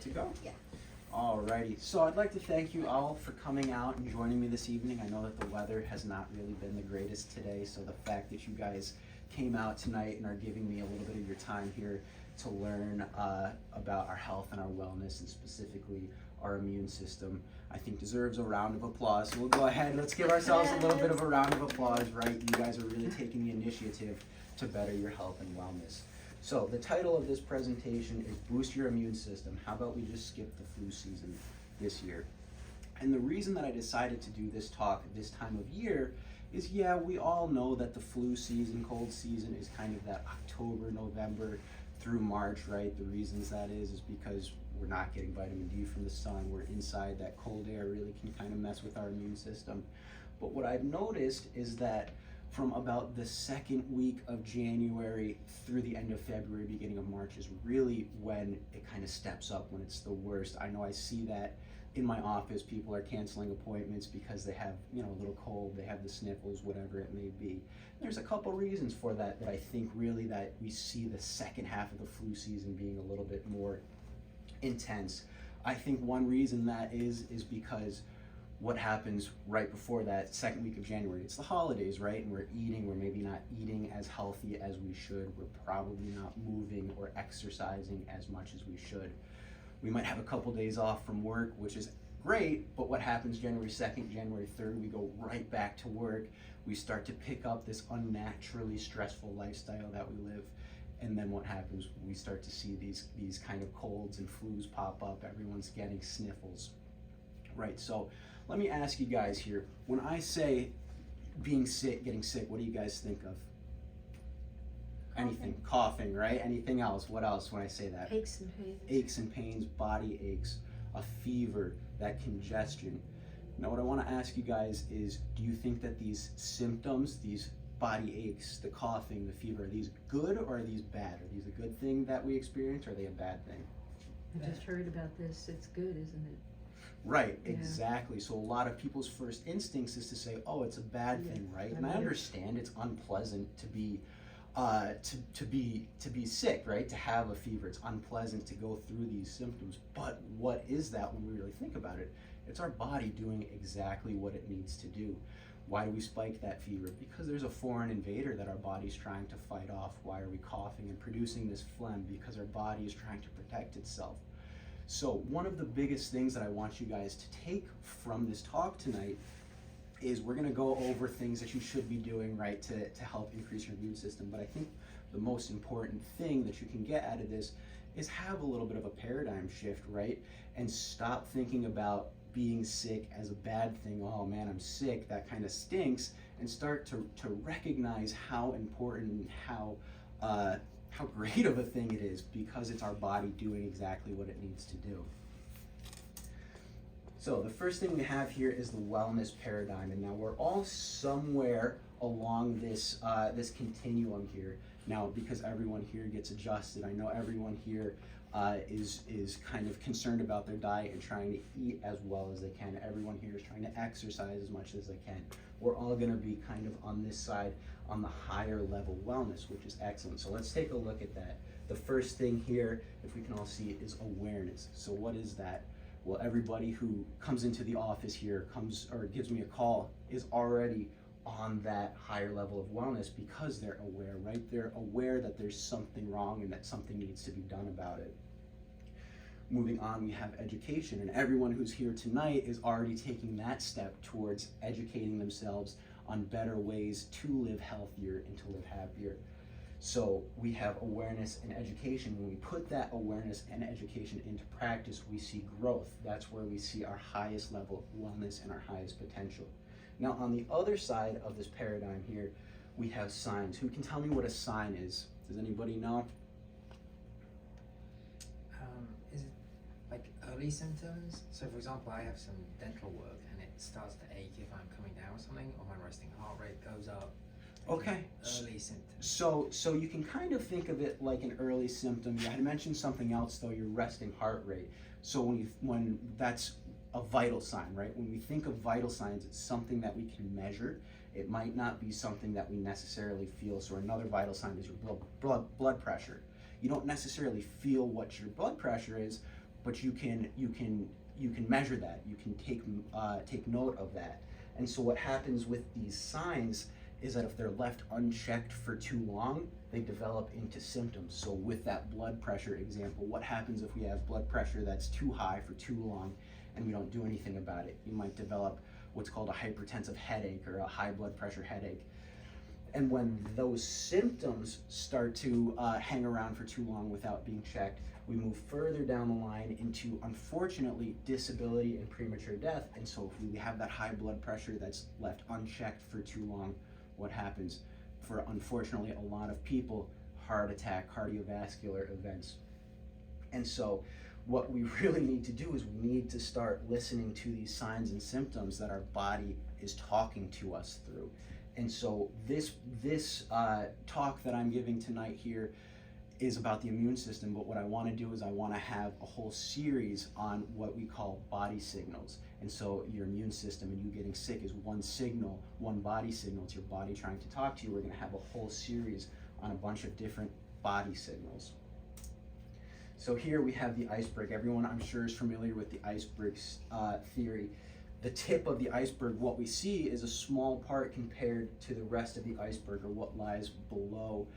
to go? Yeah. Alrighty, so I'd like to thank you all for coming out and joining me this evening. I know that the weather has not really been the greatest today, so the fact that you guys came out tonight and are giving me a little bit of your time here to learn about our health and our wellness, and specifically our immune system, I think deserves a round of applause. So we'll go ahead, let's give ourselves a little bit of a round of applause, right? You guys are really taking the initiative to better your health and wellness. So the title of this presentation is Boost Your Immune System. How about we just skip the flu season this year? And the reason that I decided to do this talk this time of year is, yeah, we all know that the flu season, cold season, is kind of that October, November through March, right? The reasons that is because we're not getting vitamin D from the sun. We're inside. That cold air really can kind of mess with our immune system. But what I've noticed is that from about the second week of January through the end of February, beginning of March is really when it kind of steps up, when it's the worst. I know I see that in my office. People are canceling appointments because they have, a little cold, they have the sniffles, whatever it may be. There's a couple reasons for that, but I think really that we see the second half of the flu season being a little bit more intense. I think one reason that is because what happens right before that second week of January, it's the holidays, right? And we're maybe not eating as healthy as we should. We're probably not moving or exercising as much as we should. We might have a couple days off from work, which is great, but what happens January 2nd, January 3rd, we go right back to work. We start to pick up this unnaturally stressful lifestyle that we live. And then what happens, we start to see these kind of colds and flus pop up. Everyone's getting sniffles, right? So let me ask you guys here, when I say being sick, getting sick, what do you guys think of? Anything, coughing, right? Anything else? What else when I say that? Aches and pains. Aches and pains, body aches, a fever, that congestion. Now what I want to ask you guys is, do you think that these symptoms, these body aches, the coughing, the fever, are these good or are these bad? Are these a good thing that we experience, or are they a bad thing? I just heard about this. It's good, isn't it? Right, Yeah. exactly. So a lot of people's first instincts is to say, oh, it's a bad thing, right? And I understand it's unpleasant to be to be sick, right? To have a fever. It's unpleasant to go through these symptoms. But what is that when we really think about it? It's our body doing exactly what it needs to do. Why do we spike that fever? Because there's a foreign invader that our body's trying to fight off. Why are we coughing and producing this phlegm? Because our body is trying to protect itself. So one of the biggest things that I want you guys to take from this talk tonight is we're going to go over things that you should be doing, right, to help increase your immune system. But I think the most important thing that you can get out of this is have a little bit of a paradigm shift, right? And stop thinking about being sick as a bad thing. Oh man, I'm sick, that kind of stinks. And start to recognize how important and how great of a thing it is, because it's our body doing exactly what it needs to do. So the first thing we have here is the wellness paradigm, and now we're all somewhere along this this continuum here. Now, because everyone here gets adjusted, I know everyone here is kind of concerned about their diet and trying to eat as well as they can. Everyone here is trying to exercise as much as they can. We're all going to be kind of on this side, on the higher level wellness, which is excellent. So let's take a look at that. The first thing here, if we can all see it, is awareness. So what is that? Well, everybody who comes into the office here, comes or gives me a call, is already on that higher level of wellness because they're aware, right? They're aware that there's something wrong and that something needs to be done about it. Moving on, we have education, and everyone who's here tonight is already taking that step towards educating themselves on better ways to live healthier and to live happier. So we have awareness and education. When we put that awareness and education into practice, we see growth. That's where we see our highest level of wellness and our highest potential. Now, on the other side of this paradigm here, we have signs. Who can tell me what a sign is? Does anybody know? Is it like early symptoms? So for example, I have some dental work and it starts to ache if I'm coming down with something, or my resting heart rate goes up. Okay. Early symptoms. So you can kind of think of it like an early symptom. You had mentioned something else though, your resting heart rate. So when that's a vital sign, right? When we think of vital signs, it's something that we can measure. It might not be something that we necessarily feel. So another vital sign is your blood pressure. You don't necessarily feel what your blood pressure is, but you can measure that. You can take note of that. And so what happens with these signs is that if they're left unchecked for too long, they develop into symptoms. So with that blood pressure example, what happens if we have blood pressure that's too high for too long and we don't do anything about it? You might develop what's called a hypertensive headache or a high blood pressure headache. And when those symptoms start to hang around for too long without being checked, we move further down the line into, unfortunately, disability and premature death. And so if we have that high blood pressure that's left unchecked for too long, what happens? For, unfortunately, a lot of people, heart attack, cardiovascular events. And so what we really need to do is we need to start listening to these signs and symptoms that our body is talking to us through. And so this talk that I'm giving tonight here is about the immune system, but what I want to do is I want to have a whole series on what we call body signals. And so your immune system and you getting sick is one signal, one body signal. It's your body trying to talk to you. We're going to have a whole series on a bunch of different body signals. So here we have the iceberg. Everyone, I'm sure, is familiar with the iceberg theory. The tip of the iceberg, what we see is a small part compared to the rest of the iceberg, or what lies below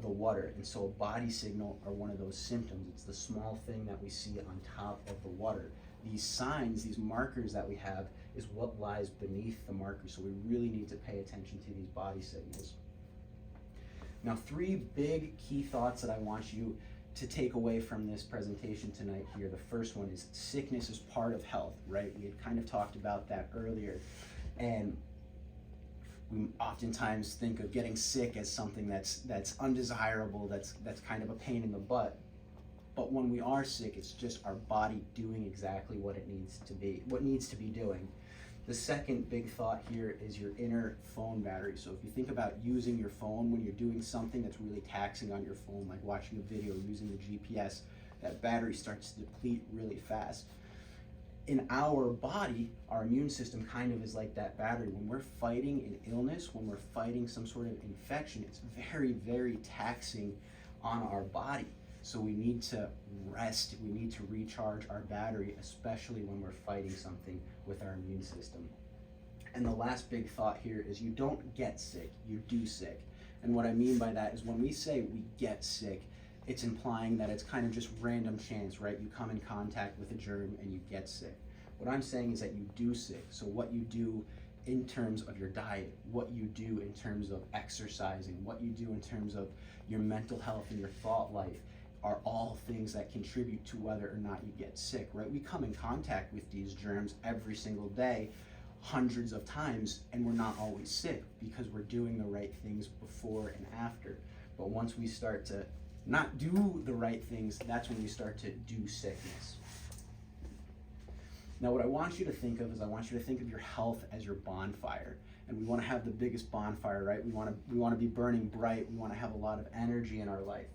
the water. And so a body signal are one of those symptoms. It's the small thing that we see on top of the water. These signs, these markers that we have, is what lies beneath the marker. So we really need to pay attention to these body signals. Now, 3 big key thoughts that I want you to take away from this presentation tonight here. The first one is sickness is part of health, right? We had kind of talked about that earlier. And we oftentimes think of getting sick as something that's undesirable, that's kind of a pain in the butt. But when we are sick, it's just our body doing exactly what it needs to be, what needs to be doing. The second big thought here is your inner phone battery. So if you think about using your phone when you're doing something that's really taxing on your phone, like watching a video, using the GPS, that battery starts to deplete really fast. In our body, our immune system kind of is like that battery. When we're fighting an illness, when we're fighting some sort of infection, it's very, very taxing on our body. So we need to rest, we need to recharge our battery, especially when we're fighting something with our immune system. And the last big thought here is you don't get sick, you do sick. And what I mean by that is when we say we get sick, it's implying that it's kind of just random chance, right? You come in contact with a germ and you get sick. What I'm saying is that you do sick. So what you do in terms of your diet, what you do in terms of exercising, what you do in terms of your mental health and your thought life are all things that contribute to whether or not you get sick, right? We come in contact with these germs every single day, hundreds of times, and we're not always sick because we're doing the right things before and after. But once we start to not do the right things, that's when we start to do sickness. Now what I want you to think of is I want you to think of your health as your bonfire. And we want to have the biggest bonfire, right? We want to be burning bright. We want to have a lot of energy in our life.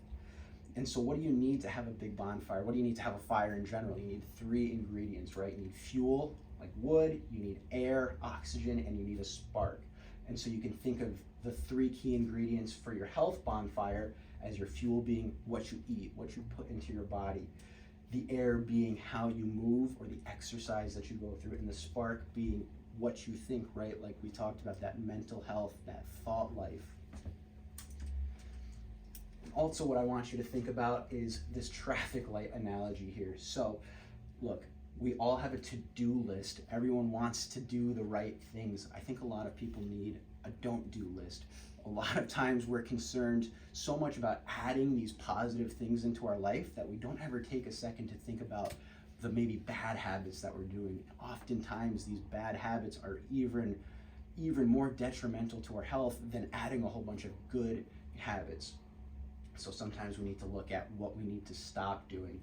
And so what do you need to have a big bonfire? What do you need to have a fire in general? You need 3 ingredients, right? You need fuel, like wood, you need air, oxygen, and you need a spark. And so you can think of the 3 key ingredients for your health bonfire as your fuel being what you eat, what you put into your body, the air being how you move or the exercise that you go through, and the spark being what you think, right? Like we talked about, that mental health, that thought life. Also, what I want you to think about is this traffic light analogy here. So, look, we all have a to-do list. Everyone wants to do the right things. I think a lot of people need a don't-do list. A lot of times we're concerned so much about adding these positive things into our life that we don't ever take a second to think about the maybe bad habits that we're doing. Oftentimes, these bad habits are even more detrimental to our health than adding a whole bunch of good habits. So sometimes we need to look at what we need to stop doing.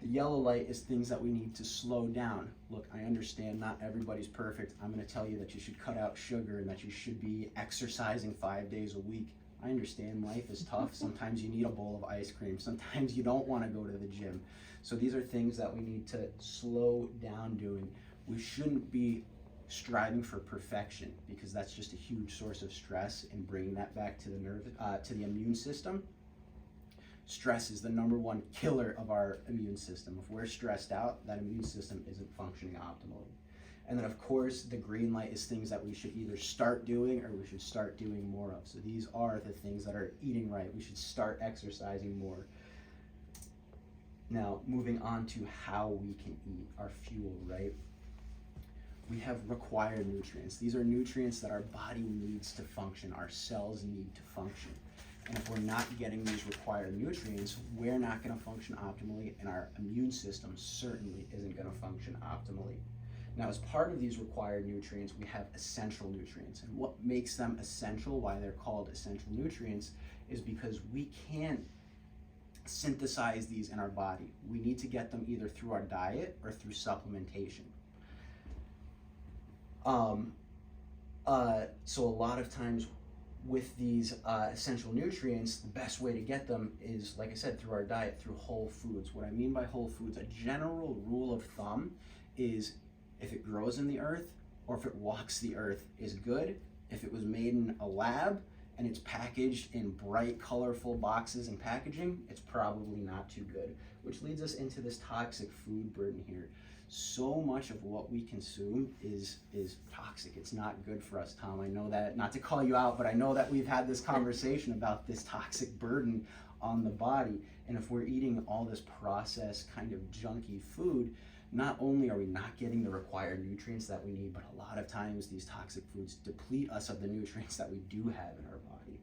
The yellow light is things that we need to slow down. Look, I understand not everybody's perfect. I'm going to tell you that you should cut out sugar and that you should be exercising 5 days a week. I understand life is tough. Sometimes you need a bowl of ice cream. Sometimes you don't want to go to the gym. So these are things that we need to slow down doing. We shouldn't be striving for perfection because that's just a huge source of stress and bringing that back to the immune system. Stress is the #1 killer of our immune system. If we're stressed out, that immune system isn't functioning optimally. And then of course, the green light is things that we should either start doing or we should start doing more of. So these are the things that are eating right. We should start exercising more. Now, moving on to how we can eat, our fuel, right? We have required nutrients. These are nutrients that our body needs to function, our cells need to function. And if we're not getting these required nutrients, we're not gonna function optimally, and our immune system certainly isn't gonna function optimally. Now, as part of these required nutrients, we have essential nutrients. And what makes them essential, why they're called essential nutrients, is because we can't synthesize these in our body. We need to get them either through our diet or through supplementation. So a lot of times with these essential nutrients, the best way to get them is, like I said, through our diet, through whole foods. What I mean by whole foods, a general rule of thumb is if it grows in the earth or if it walks the earth is good. If it was made in a lab and it's packaged in bright, colorful boxes and packaging, it's probably not too good, which leads us into this toxic food burden here. So much of what we consume is toxic. It's not good for us, Tom. I know that, not to call you out, but I know that we've had this conversation about this toxic burden on the body. And if we're eating all this processed kind of junky food, not only are we not getting the required nutrients that we need, but a lot of times these toxic foods deplete us of the nutrients that we do have in our body.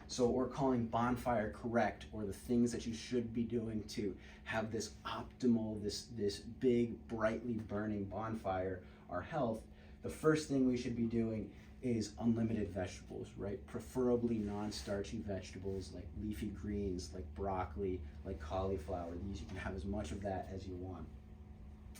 So what we're calling bonfire correct, or the things that you should be doing to have this optimal, this big, brightly burning bonfire, our health, the first thing we should be doing is unlimited vegetables, right? Preferably non-starchy vegetables like leafy greens, like broccoli, like cauliflower. These, you can have as much of that as you want.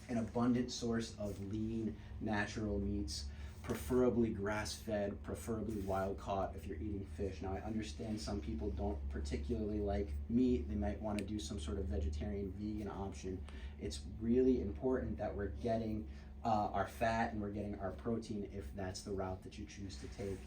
An abundant source of lean, natural meats, preferably grass-fed, preferably wild-caught if you're eating fish. Now, I understand some people don't particularly like meat. They might want to do some sort of vegetarian, vegan option. It's really important that we're getting our fat and we're getting our protein if that's the route that you choose to take.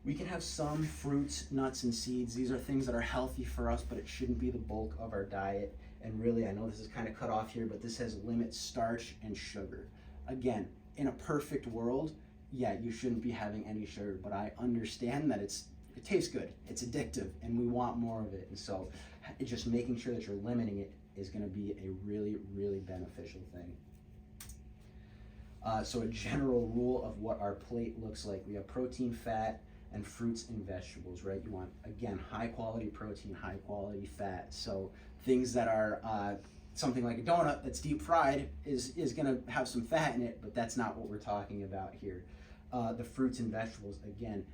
We can have some fruits, nuts, and seeds. These are things that are healthy for us, but it shouldn't be the bulk of our diet. And really, I know this is kind of cut off here, but this has limits starch and sugar. Again, in a perfect world, yeah, you shouldn't be having any sugar, but I understand that it tastes good, it's addictive, and we want more of it. And so just making sure that you're limiting it is gonna be a really, really beneficial thing. So a general rule of what our plate looks like, we have protein, fat, and fruits and vegetables, right? You want, again, high quality protein, high quality fat. So things that are something like a donut that's deep fried is gonna have some fat in it, but that's not what we're talking about here. The fruits and vegetables, again,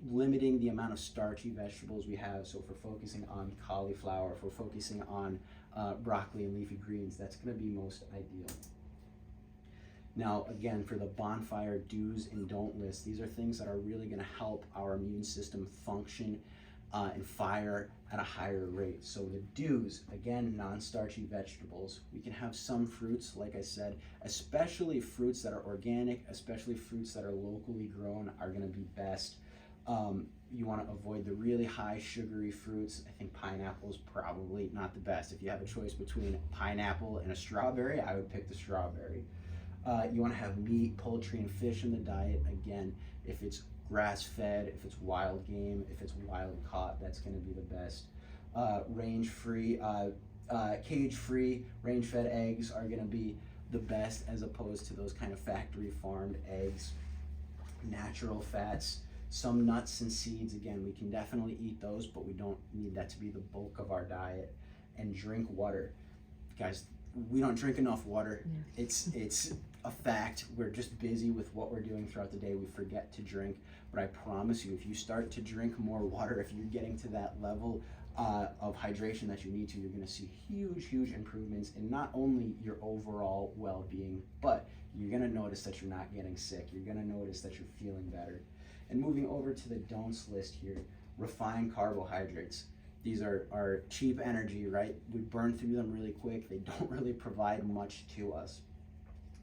limiting the amount of starchy vegetables we have. So if we're focusing on cauliflower, if we're focusing on broccoli and leafy greens, that's gonna be most ideal. Now, again, for the bonfire do's and don't list, these are things that are really gonna help our immune system function and fire at a higher rate. So the do's, again, non-starchy vegetables. We can have some fruits, like I said, especially fruits that are organic, especially fruits that are locally grown are gonna be best. You wanna avoid the really high sugary fruits. I think pineapple is probably not the best. If you have a choice between pineapple and a strawberry, I would pick the strawberry. You wanna have meat, poultry, and fish in the diet. Again, if it's grass-fed, if it's wild game, if it's wild-caught, that's gonna be the best. Range-free, cage-free, range-fed eggs are gonna be the best as opposed to those kind of factory-farmed eggs. Natural fats, some nuts and seeds, again, we can definitely eat those, but we don't need that to be the bulk of our diet. And drink water. Guys, we don't drink enough water. Yeah. It's a fact. We're just busy with what we're doing throughout the day. We forget to drink, but I promise you, if you start to drink more water, if you're getting to that level of hydration that you need to, you're gonna see huge improvements in not only your overall well-being, but you're gonna notice that you're not getting sick. You're gonna notice that you're feeling better. And moving over to the don'ts list here, refined carbohydrates. These are cheap energy, right? We burn through them really quick. They don't really provide much to us.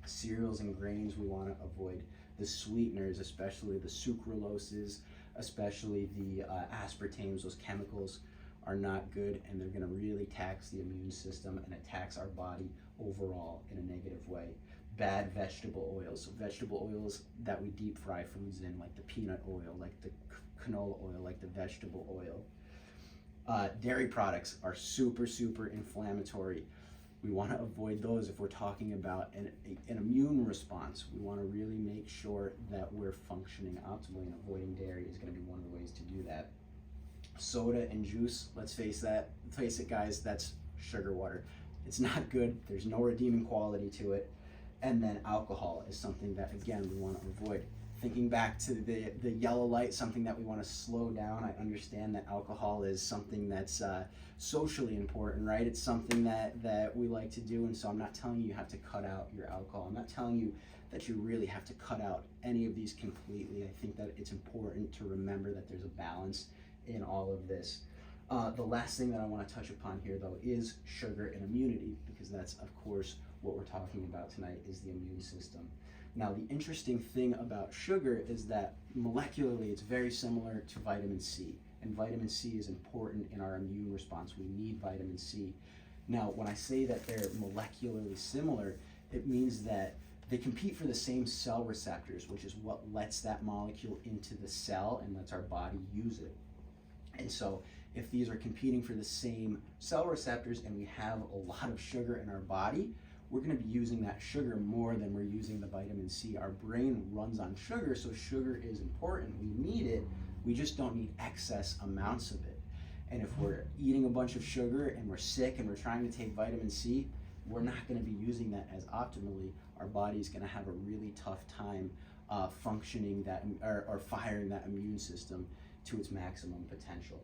Cereals and grains we want to avoid. The sweeteners, especially the sucraloses, especially the aspartames, those chemicals, are not good, and they're gonna really tax the immune system and attacks our body overall in a negative way. Bad vegetable oils, so vegetable oils that we deep fry foods in, like the peanut oil, like the canola oil, like the vegetable oil. Dairy products are super, super inflammatory. We want to avoid those if we're talking about an immune response. We want to really make sure that we're functioning optimally, and avoiding dairy is going to be one of the ways to do that. Soda and juice, let's face it guys, that's sugar water. It's not good, there's no redeeming quality to it. And then alcohol is something that, again, we want to avoid. Thinking back to the yellow light, something that we want to slow down. I understand that alcohol is something that's socially important, right? It's something that we like to do, and so I'm not telling you you have to cut out your alcohol. I'm not telling you that you really have to cut out any of these completely. I think that it's important to remember that there's a balance in all of this. The last thing that I want to touch upon here, though, is sugar and immunity, because that's, of course, what we're talking about tonight, is the immune system. Now, the interesting thing about sugar is that molecularly it's very similar to vitamin C, and vitamin C is important in our immune response. We need vitamin C. Now, when I say that they're molecularly similar, it means that they compete for the same cell receptors, which is what lets that molecule into the cell and lets our body use it. And so if these are competing for the same cell receptors and we have a lot of sugar in our body, we're going to be using that sugar more than we're using the vitamin C. Our brain runs on sugar, so sugar is important. We need it. We just don't need excess amounts of it. And if we're eating a bunch of sugar and we're sick and we're trying to take vitamin C, we're not going to be using that as optimally. Our body's going to have a really tough time functioning that or firing that immune system to its maximum potential.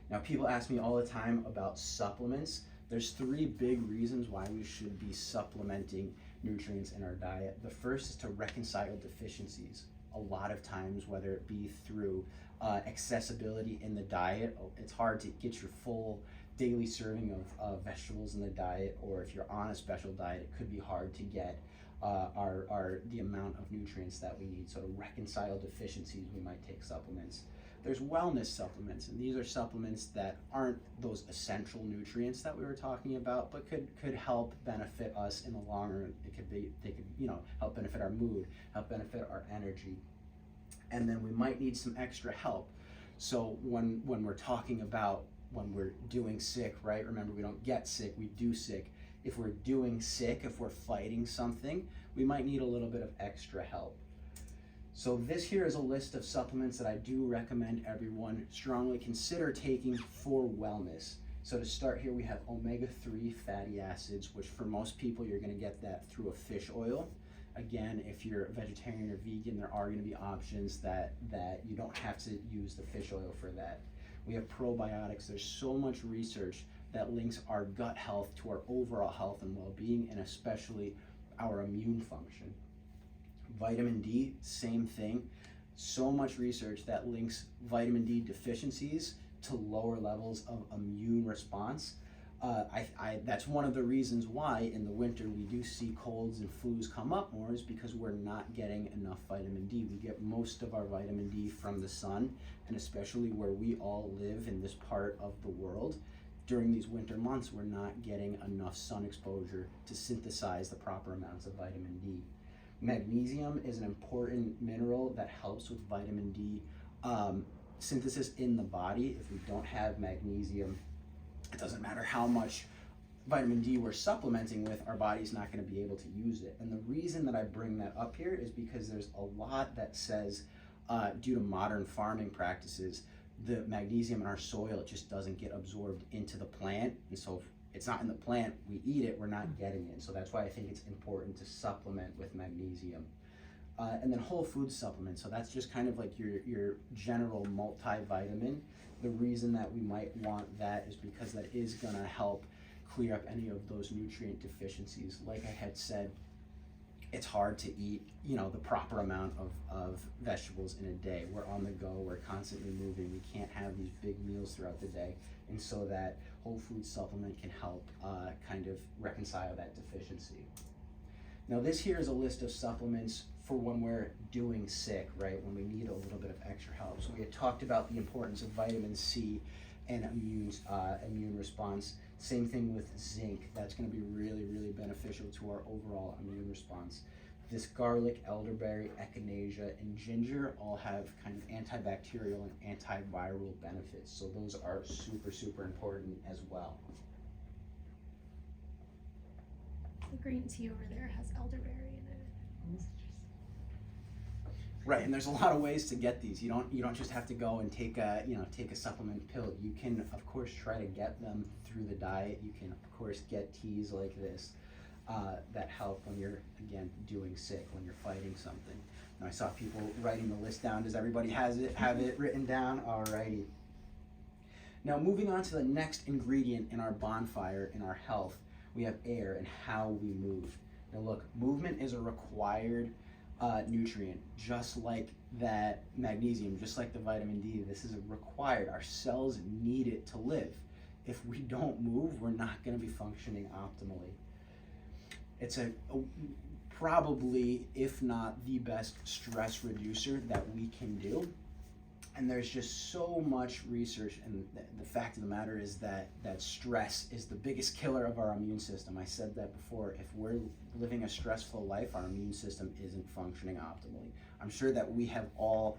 Now, people ask me all the time about supplements. There's 3 big reasons why we should be supplementing nutrients in our diet. The first is to reconcile deficiencies. A lot of times, whether it be through accessibility in the diet, it's hard to get your full daily serving of vegetables in the diet, or if you're on a special diet, it could be hard to get the amount of nutrients that we need. So to reconcile deficiencies, we might take supplements. There's wellness supplements, and these are supplements that aren't those essential nutrients that we were talking about, but could help benefit us in the long run. They could help benefit our mood, help benefit our energy. And then we might need some extra help. So when we're talking about when we're doing sick, right? Remember, we don't get sick, we do sick. If we're doing sick, if we're fighting something, we might need a little bit of extra help. So this here is a list of supplements that I do recommend everyone strongly consider taking for wellness. So to start here, we have omega-3 fatty acids, which for most people, you're gonna get that through a fish oil. Again, if you're a vegetarian or vegan, there are gonna be options that you don't have to use the fish oil for that. We have probiotics. There's so much research that links our gut health to our overall health and well-being, and especially our immune function. Vitamin D, same thing. So much research that links vitamin D deficiencies to lower levels of immune response. That's one of the reasons why in the winter we do see colds and flus come up more, is because we're not getting enough vitamin D. We get most of our vitamin D from the sun, and especially where we all live in this part of the world, during these winter months, we're not getting enough sun exposure to synthesize the proper amounts of vitamin D. Magnesium is an important mineral that helps with vitamin D synthesis in the body. If we don't have magnesium, it doesn't matter how much vitamin D we're supplementing with, our body's not going to be able to use it. And the reason that I bring that up here is because there's a lot that says due to modern farming practices, the magnesium in our soil, it just doesn't get absorbed into the plant. And so if it's not in the plant, we eat it, we're not getting it. So that's why I think it's important to supplement with magnesium. And then whole food supplements. So that's just kind of like your general multivitamin. The reason that we might want that is because that is gonna help clear up any of those nutrient deficiencies. Like I had said, it's hard to eat, the proper amount of vegetables in a day. We're on the go, we're constantly moving, we can't have these big meals throughout the day. And so that whole food supplement can help kind of reconcile that deficiency. Now this here is a list of supplements for when we're doing sick, right? When we need a little bit of extra help. So we had talked about the importance of vitamin C, and immune response. Same thing with zinc. That's going to be really, really beneficial to our overall immune response. This garlic, elderberry, echinacea, and ginger all have kind of antibacterial and antiviral benefits. So those are super, super important as well. The green tea over there has elderberry in it. Right, and there's a lot of ways to get these. You don't just have to go and take a supplement pill. You can of course try to get them through the diet. You can of course get teas like this that help when you're again doing sick, when you're fighting something. Now I saw people writing the list down. Does everybody have it written down? Alrighty. Now moving on to the next ingredient in our bonfire in our health, we have air and how we move. Now look, movement is a required nutrient, just like that magnesium, just like the vitamin D. This is required. Our cells need it to live. If we don't move, we're not going to be functioning optimally. It's probably, if not the best stress reducer that we can do. And there's just so much research, and the fact of the matter is that stress is the biggest killer of our immune system. I said that before. If we're living a stressful life, our immune system isn't functioning optimally. I'm sure that we have all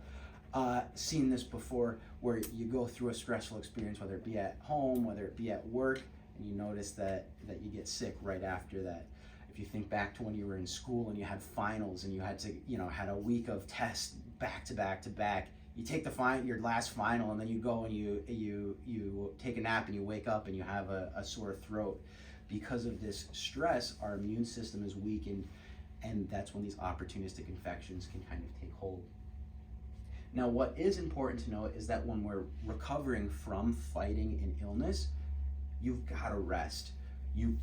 seen this before, where you go through a stressful experience, whether it be at home, whether it be at work, and you notice that you get sick right after that. If you think back to when you were in school and you had finals and you had to, had a week of tests back to back to back, you take your last final, and then you go and you take a nap and you wake up and you have a sore throat. Because of this stress, our immune system is weakened, and that's when these opportunistic infections can kind of take hold. Now, what is important to note is that when we're recovering from fighting an illness, you've got to rest. You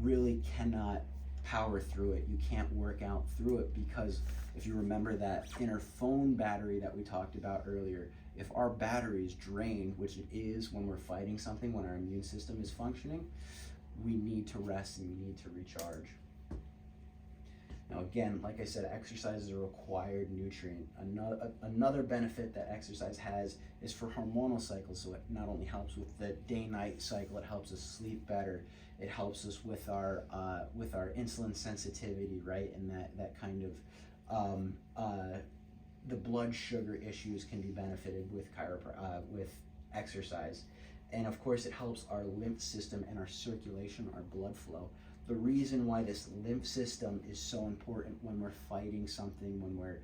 really cannot power through it. You can't work out through it, because if you remember that inner phone battery that we talked about earlier, if our battery is drained, which it is when we're fighting something, when our immune system is functioning, we need to rest and we need to recharge. Now again, like I said, exercise is a required nutrient. Another benefit that exercise has is for hormonal cycles. So it not only helps with the day-night cycle, it helps us sleep better. It helps us with our insulin sensitivity, right? And that kind of the blood sugar issues can be benefited with exercise. And of course, it helps our lymph system and our circulation, our blood flow. The reason why this lymph system is so important when we're fighting something, when we're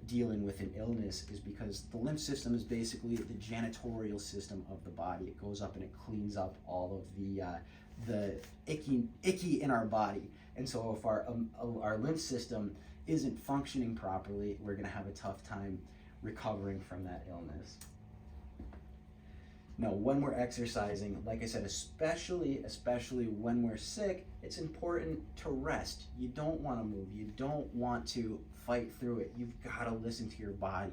dealing with an illness, is because the lymph system is basically the janitorial system of the body. It goes up and it cleans up all of the icky in our body. And so if our lymph system isn't functioning properly, we're going to have a tough time recovering from that illness. Now, when we're exercising, like I said, especially when we're sick, it's important to rest. You don't want to move. You don't want to fight through it. You've got to listen to your body.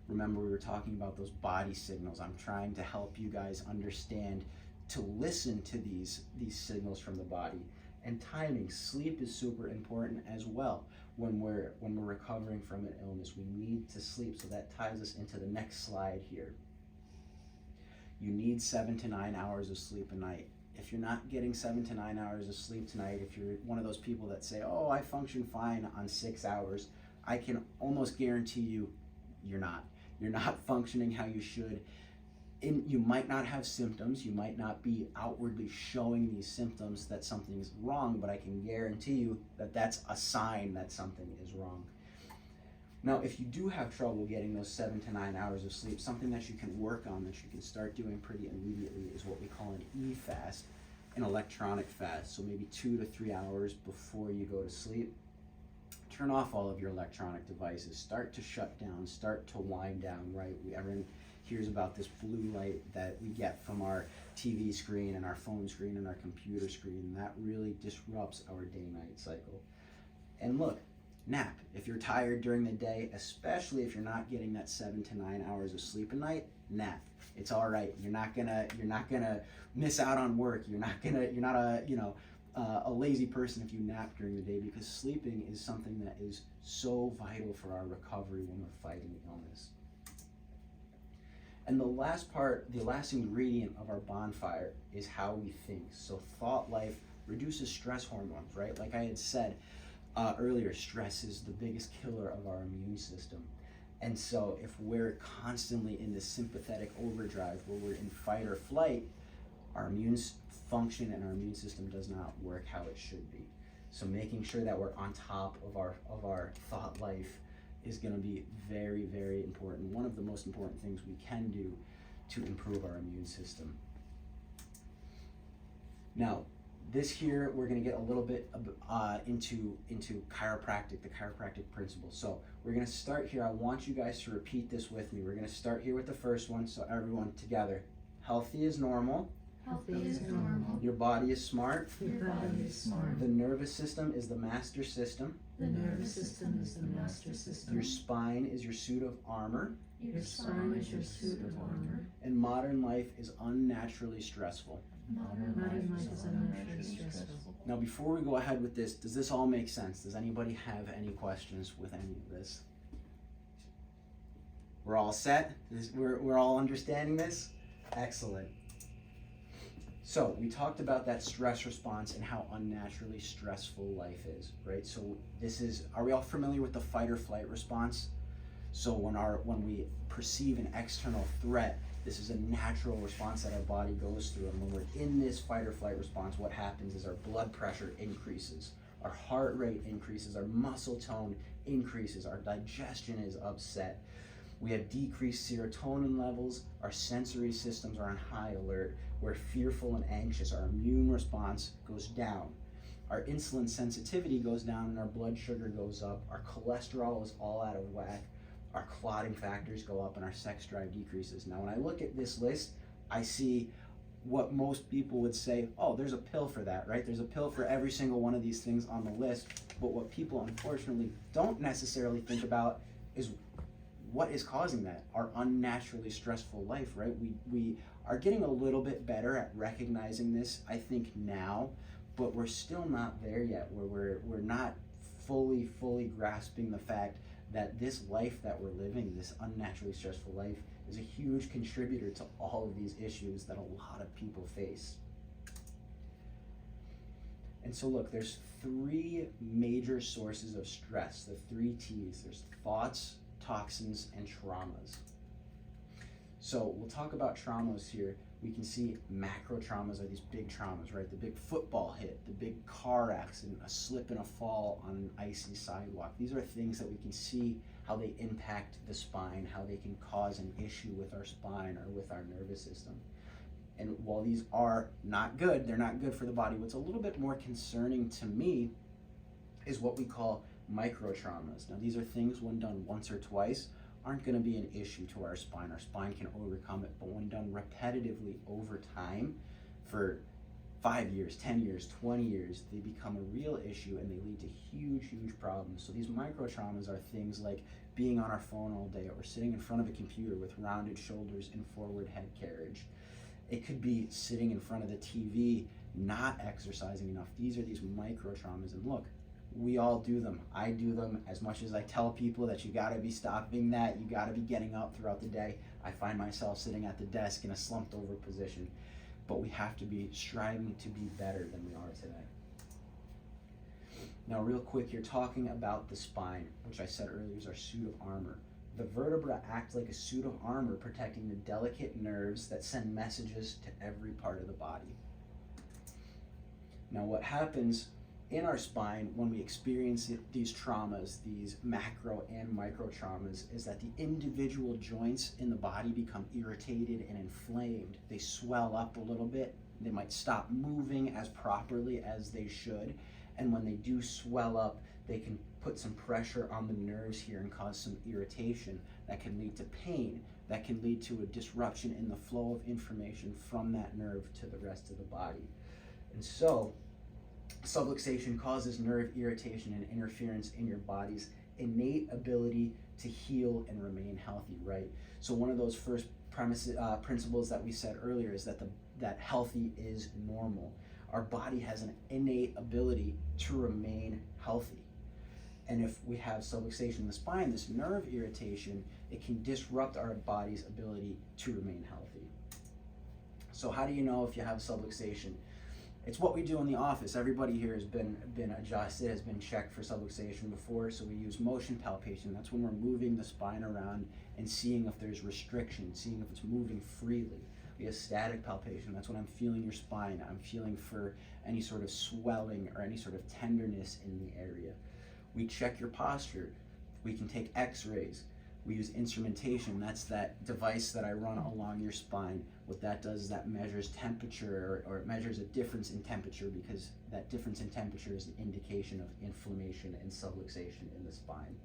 Remember, we were talking about those body signals. I'm trying to help you guys understand to listen to these signals from the body. And timing, sleep is super important as well. When we're recovering from an illness, we need to sleep. So that ties us into the next slide here. You need 7 to 9 hours of sleep a night. If you're not getting 7 to 9 hours of sleep tonight, if you're one of those people that say, oh, I function fine on 6 hours, I can almost guarantee you, you're not. You're not functioning how you should. You might not have symptoms, you might not be outwardly showing these symptoms that something's wrong, but I can guarantee you that that's a sign that something is wrong. Now, if you do have trouble getting those 7 to 9 hours of sleep, something that you can work on, that you can start doing pretty immediately, is what we call an e-fast, an electronic fast. So maybe 2 to 3 hours before you go to sleep, turn off all of your electronic devices, start to shut down, start to wind down, right? Everyone hears about this blue light that we get from our TV screen and our phone screen and our computer screen. That really disrupts our day-night cycle. And look, nap. If you're tired during the day, especially if you're not getting that 7 to 9 hours of sleep a night, nap. It's all right. You're not gonna miss out on work. You're not a lazy person if you nap during the day, because sleeping is something that is so vital for our recovery when we're fighting illness. And the last part, the last ingredient of our bonfire is how we think. So thought life reduces stress hormones, right? Like I had said earlier, stress is the biggest killer of our immune system. And so if we're constantly in this sympathetic overdrive where we're in fight or flight, our immune function and our immune system does not work how it should be. So making sure that we're on top of our thought life is going to be very, very important. One of the most important things we can do to improve our immune system. Now, this here, we're going to get a little bit into chiropractic, the chiropractic principles. So we're going to start here. I want you guys to repeat this with me. We're going to start here with the first one. So everyone together. Healthy is normal. Healthy is normal. Your body is smart. Your body is smart. The nervous system is the master system. The nervous system is the master system. Your spine is your suit of armor. Your spine is your suit of armor. And modern life is unnaturally stressful. Modern life is unnaturally stressful. Now, before we go ahead with this, does this all make sense? Does anybody have any questions with any of this? We're all set? We're all understanding this? Excellent. So we talked about that stress response and how unnaturally stressful life is, right? So this is, are we all familiar with the fight or flight response? So when we perceive an external threat, this is a natural response that our body goes through. And when we're in this fight or flight response, what happens is our blood pressure increases, our heart rate increases, our muscle tone increases, our digestion is upset. We have decreased serotonin levels, our sensory systems are on high alert, we're fearful and anxious, our immune response goes down. Our insulin sensitivity goes down and our blood sugar goes up, our cholesterol is all out of whack, our clotting factors go up, and our sex drive decreases. Now, when I look at this list, I see what most people would say, oh, there's a pill for that, right? There's a pill for every single one of these things on the list, but what people unfortunately don't necessarily think about is what is causing that? Our unnaturally stressful life, right? We are getting a little bit better at recognizing this, I think, now, but we're still not there yet, where we're not fully grasping the fact that this life that we're living, this unnaturally stressful life, is a huge contributor to all of these issues that a lot of people face. And so look, there's three major sources of stress, the three T's. There's thoughts, toxins, and traumas. So we'll talk about traumas here. We can see macro traumas are these big traumas, right? The big football hit, the big car accident, a slip and a fall on an icy sidewalk. These are things that we can see how they impact the spine, how they can cause an issue with our spine or with our nervous system. And while these are not good, they're not good for the body. What's a little bit more concerning to me is what we call micro traumas. Now, these are things when done once or twice aren't going to be an issue to our spine. Our spine can overcome it, but when done repetitively over time for 5 years, 10 years, 20 years, they become a real issue and they lead to huge problems. So these micro traumas are things like being on our phone all day or sitting in front of a computer with rounded shoulders and forward head carriage. It could be sitting in front of the TV, not exercising enough. These are these micro traumas, and look, we all do them. I do them. As much as I tell people that you gotta be stopping that, you gotta be getting up throughout the day, I find myself sitting at the desk in a slumped over position. But we have to be striving to be better than we are today. Now, real quick, you're talking about the spine, which I said earlier is our suit of armor. The vertebra act like a suit of armor, protecting the delicate nerves that send messages to every part of the body. Now, what happens in our spine when we experience these traumas, these macro and micro traumas, is that the individual joints in the body become irritated and inflamed. They swell up a little bit. They might stop moving as properly as they should. And when they do swell up, they can put some pressure on the nerves here and cause some irritation that can lead to pain, that can lead to a disruption in the flow of information from that nerve to the rest of the body. And so, subluxation causes nerve irritation and interference in your body's innate ability to heal and remain healthy, right? So one of those first principles that we said earlier is that healthy is normal. Our body has an innate ability to remain healthy. And if we have subluxation in the spine, this nerve irritation, it can disrupt our body's ability to remain healthy. So how do you know if you have subluxation? It's what we do in the office. Everybody here has been adjusted, has been checked for subluxation before, so we use motion palpation. That's when we're moving the spine around and seeing if there's restriction, seeing if it's moving freely. We have static palpation. That's when I'm feeling your spine. I'm feeling for any sort of swelling or any sort of tenderness in the area. We check your posture. We can take x-rays. We use instrumentation. That's that device that I run along your spine. What that does is that measures temperature, or it measures a difference in temperature, because that difference in temperature is an indication of inflammation and subluxation in the spine.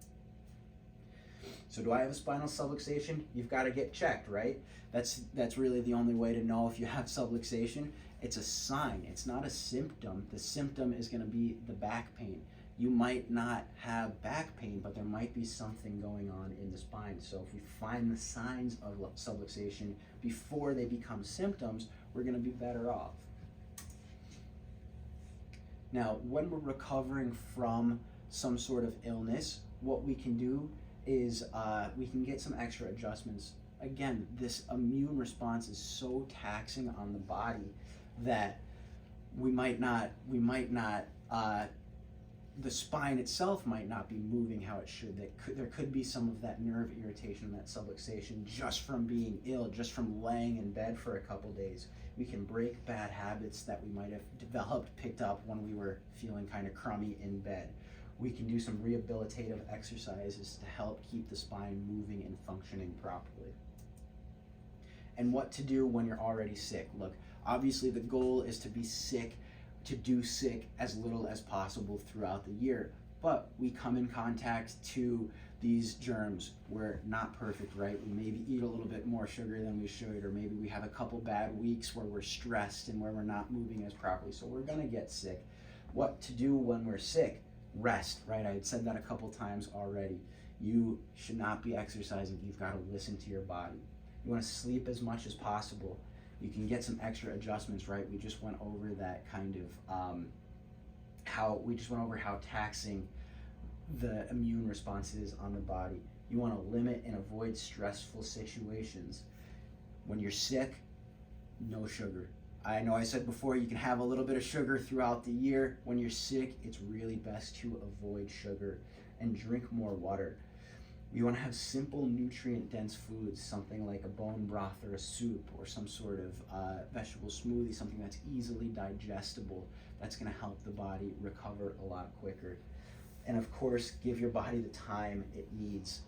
So do I have a spinal subluxation? You've got to get checked, right? That's really the only way to know if you have subluxation. It's a sign. It's not a symptom. The symptom is going to be the back pain. You might not have back pain, but there might be something going on in the spine. So if we find the signs of subluxation before they become symptoms, we're going to be better off. Now, when we're recovering from some sort of illness, what we can do is we can get some extra adjustments. Again, this immune response is so taxing on the body that we might not the spine itself might not be moving how it should. There could be some of that nerve irritation, that subluxation, just from being ill, just from laying in bed for a couple days. We can break bad habits that we might have developed, picked up when we were feeling kind of crummy in bed. We can do some rehabilitative exercises to help keep the spine moving and functioning properly. And what to do when you're already sick. Look, obviously the goal is to be sick, to do sick as little as possible throughout the year. But we come in contact to these germs. We're not perfect, right? We maybe eat a little bit more sugar than we should, or maybe we have a couple bad weeks where we're stressed and where we're not moving as properly. So we're gonna get sick. What to do when we're sick? Rest, right? I had said that a couple times already. You should not be exercising. You've got to listen to your body. You want to sleep as much as possible. You can get some extra adjustments, right? We just went over that kind of how taxing the immune response is on the body. You want to limit and avoid stressful situations. When you're sick, no sugar. I know I said before you can have a little bit of sugar throughout the year. When you're sick, it's really best to avoid sugar and drink more water. You want to have simple nutrient-dense foods, something like a bone broth or a soup or some sort of vegetable smoothie, something that's easily digestible. That's going to help the body recover a lot quicker. And of course, give your body the time it needs.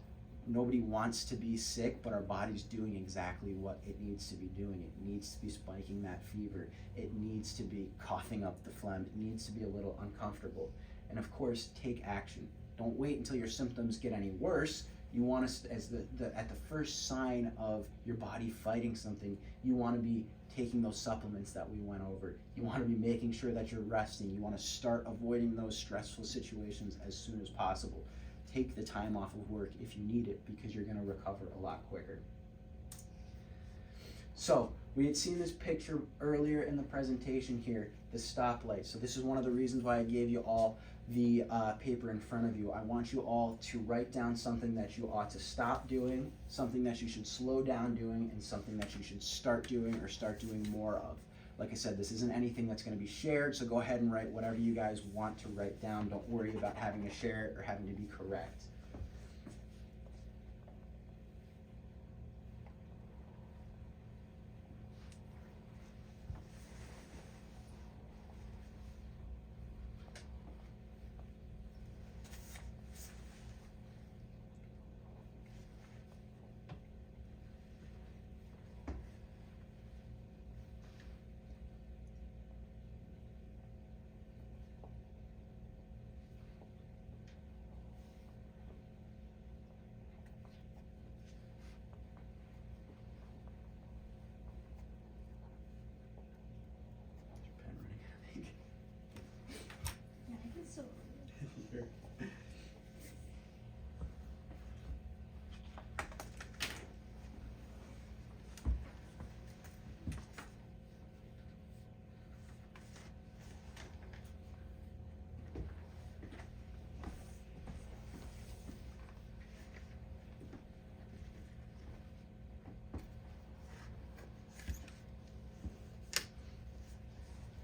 Nobody wants to be sick, but our body's doing exactly what it needs to be doing. It needs to be spiking that fever. It needs to be coughing up the phlegm. It needs to be a little uncomfortable. And of course, take action. Don't wait until your symptoms get any worse. You want to, at the first sign of your body fighting something, you want to be taking those supplements that we went over. You want to be making sure that you're resting. You want to start avoiding those stressful situations as soon as possible. Take the time off of work if you need it, because you're going to recover a lot quicker. So we had seen this picture earlier in the presentation here, the stoplight. So this is one of the reasons why I gave you all the paper in front of you. I want you all to write down something that you ought to stop doing, something that you should slow down doing, and something that you should start doing or start doing more of. Like I said, this isn't anything that's going to be shared, so go ahead and write whatever you guys want to write down. Don't worry about having to share it or having to be correct.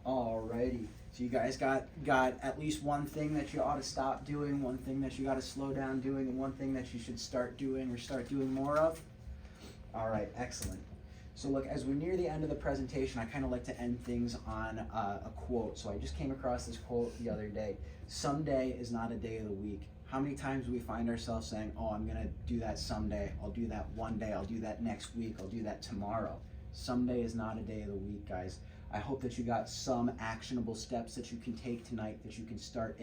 Alrighty. So you guys got at least one thing that you ought to stop doing, one thing that you got to slow down doing, and one thing that you should start doing or start doing more of? Alright, excellent. So look, as we near the end of the presentation, I kind of like to end things on a quote. So I just came across this quote the other day. Someday is not a day of the week. How many times do we find ourselves saying, oh, I'm going to do that someday, I'll do that one day, I'll do that next week, I'll do that tomorrow. Someday is not a day of the week, guys. I hope that you got some actionable steps that you can take tonight, that you can start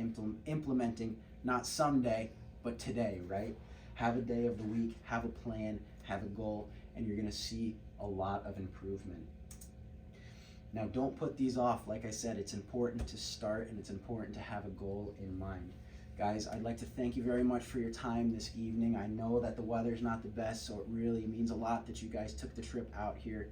implementing, not someday, but today, right? Have a day of the week, have a plan, have a goal, and you're gonna see a lot of improvement. Now, don't put these off. Like I said, it's important to start and it's important to have a goal in mind. Guys, I'd like to thank you very much for your time this evening. I know that the weather's not the best, so it really means a lot that you guys took the trip out here.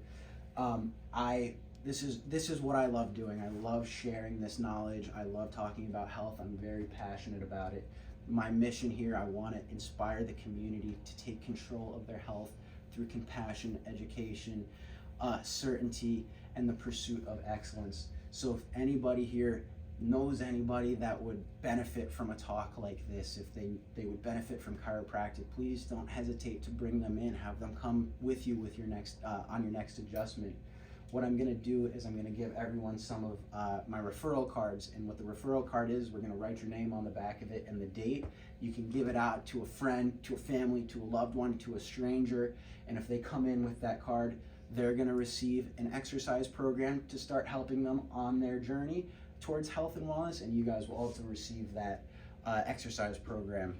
This is what I love doing. I love sharing this knowledge. I love talking about health. I'm very passionate about it. My mission here, I want to inspire the community to take control of their health through compassion, education, certainty, and the pursuit of excellence. So if anybody here knows anybody that would benefit from a talk like this, if they would benefit from chiropractic, please don't hesitate to bring them in. Have them come with you with your next on your next adjustment. What I'm going to do is I'm going to give everyone some of my referral cards, and what the referral card is, we're going to write your name on the back of it and the date. You can give it out to a friend, to a family, to a loved one, to a stranger, and if they come in with that card, they're going to receive an exercise program to start helping them on their journey towards health and wellness, and you guys will also receive that exercise program.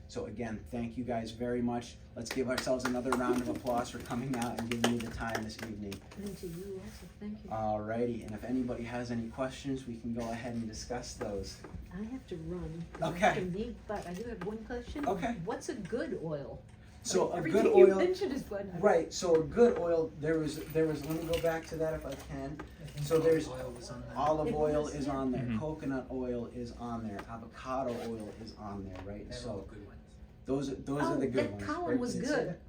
So again, thank you guys very much. Let's give ourselves another round of applause for coming out and giving me the time this evening. And to you also, thank you. Alrighty, and if anybody has any questions, we can go ahead and discuss those. I have to run. 'Cause Okay. I have to leave, but I do have one question. Okay. What's a good oil? So Like, a everything good you oil, mentioned is good. right? So a good oil. There was. Let me go back to that if I can. I think So there's oil was on there. Olive It oil was, is yeah. on there. Mhm. Coconut oil is on there. Avocado oil is on there, right? They're all So good ones. those are the good that ones. column right? was Did it say good. that?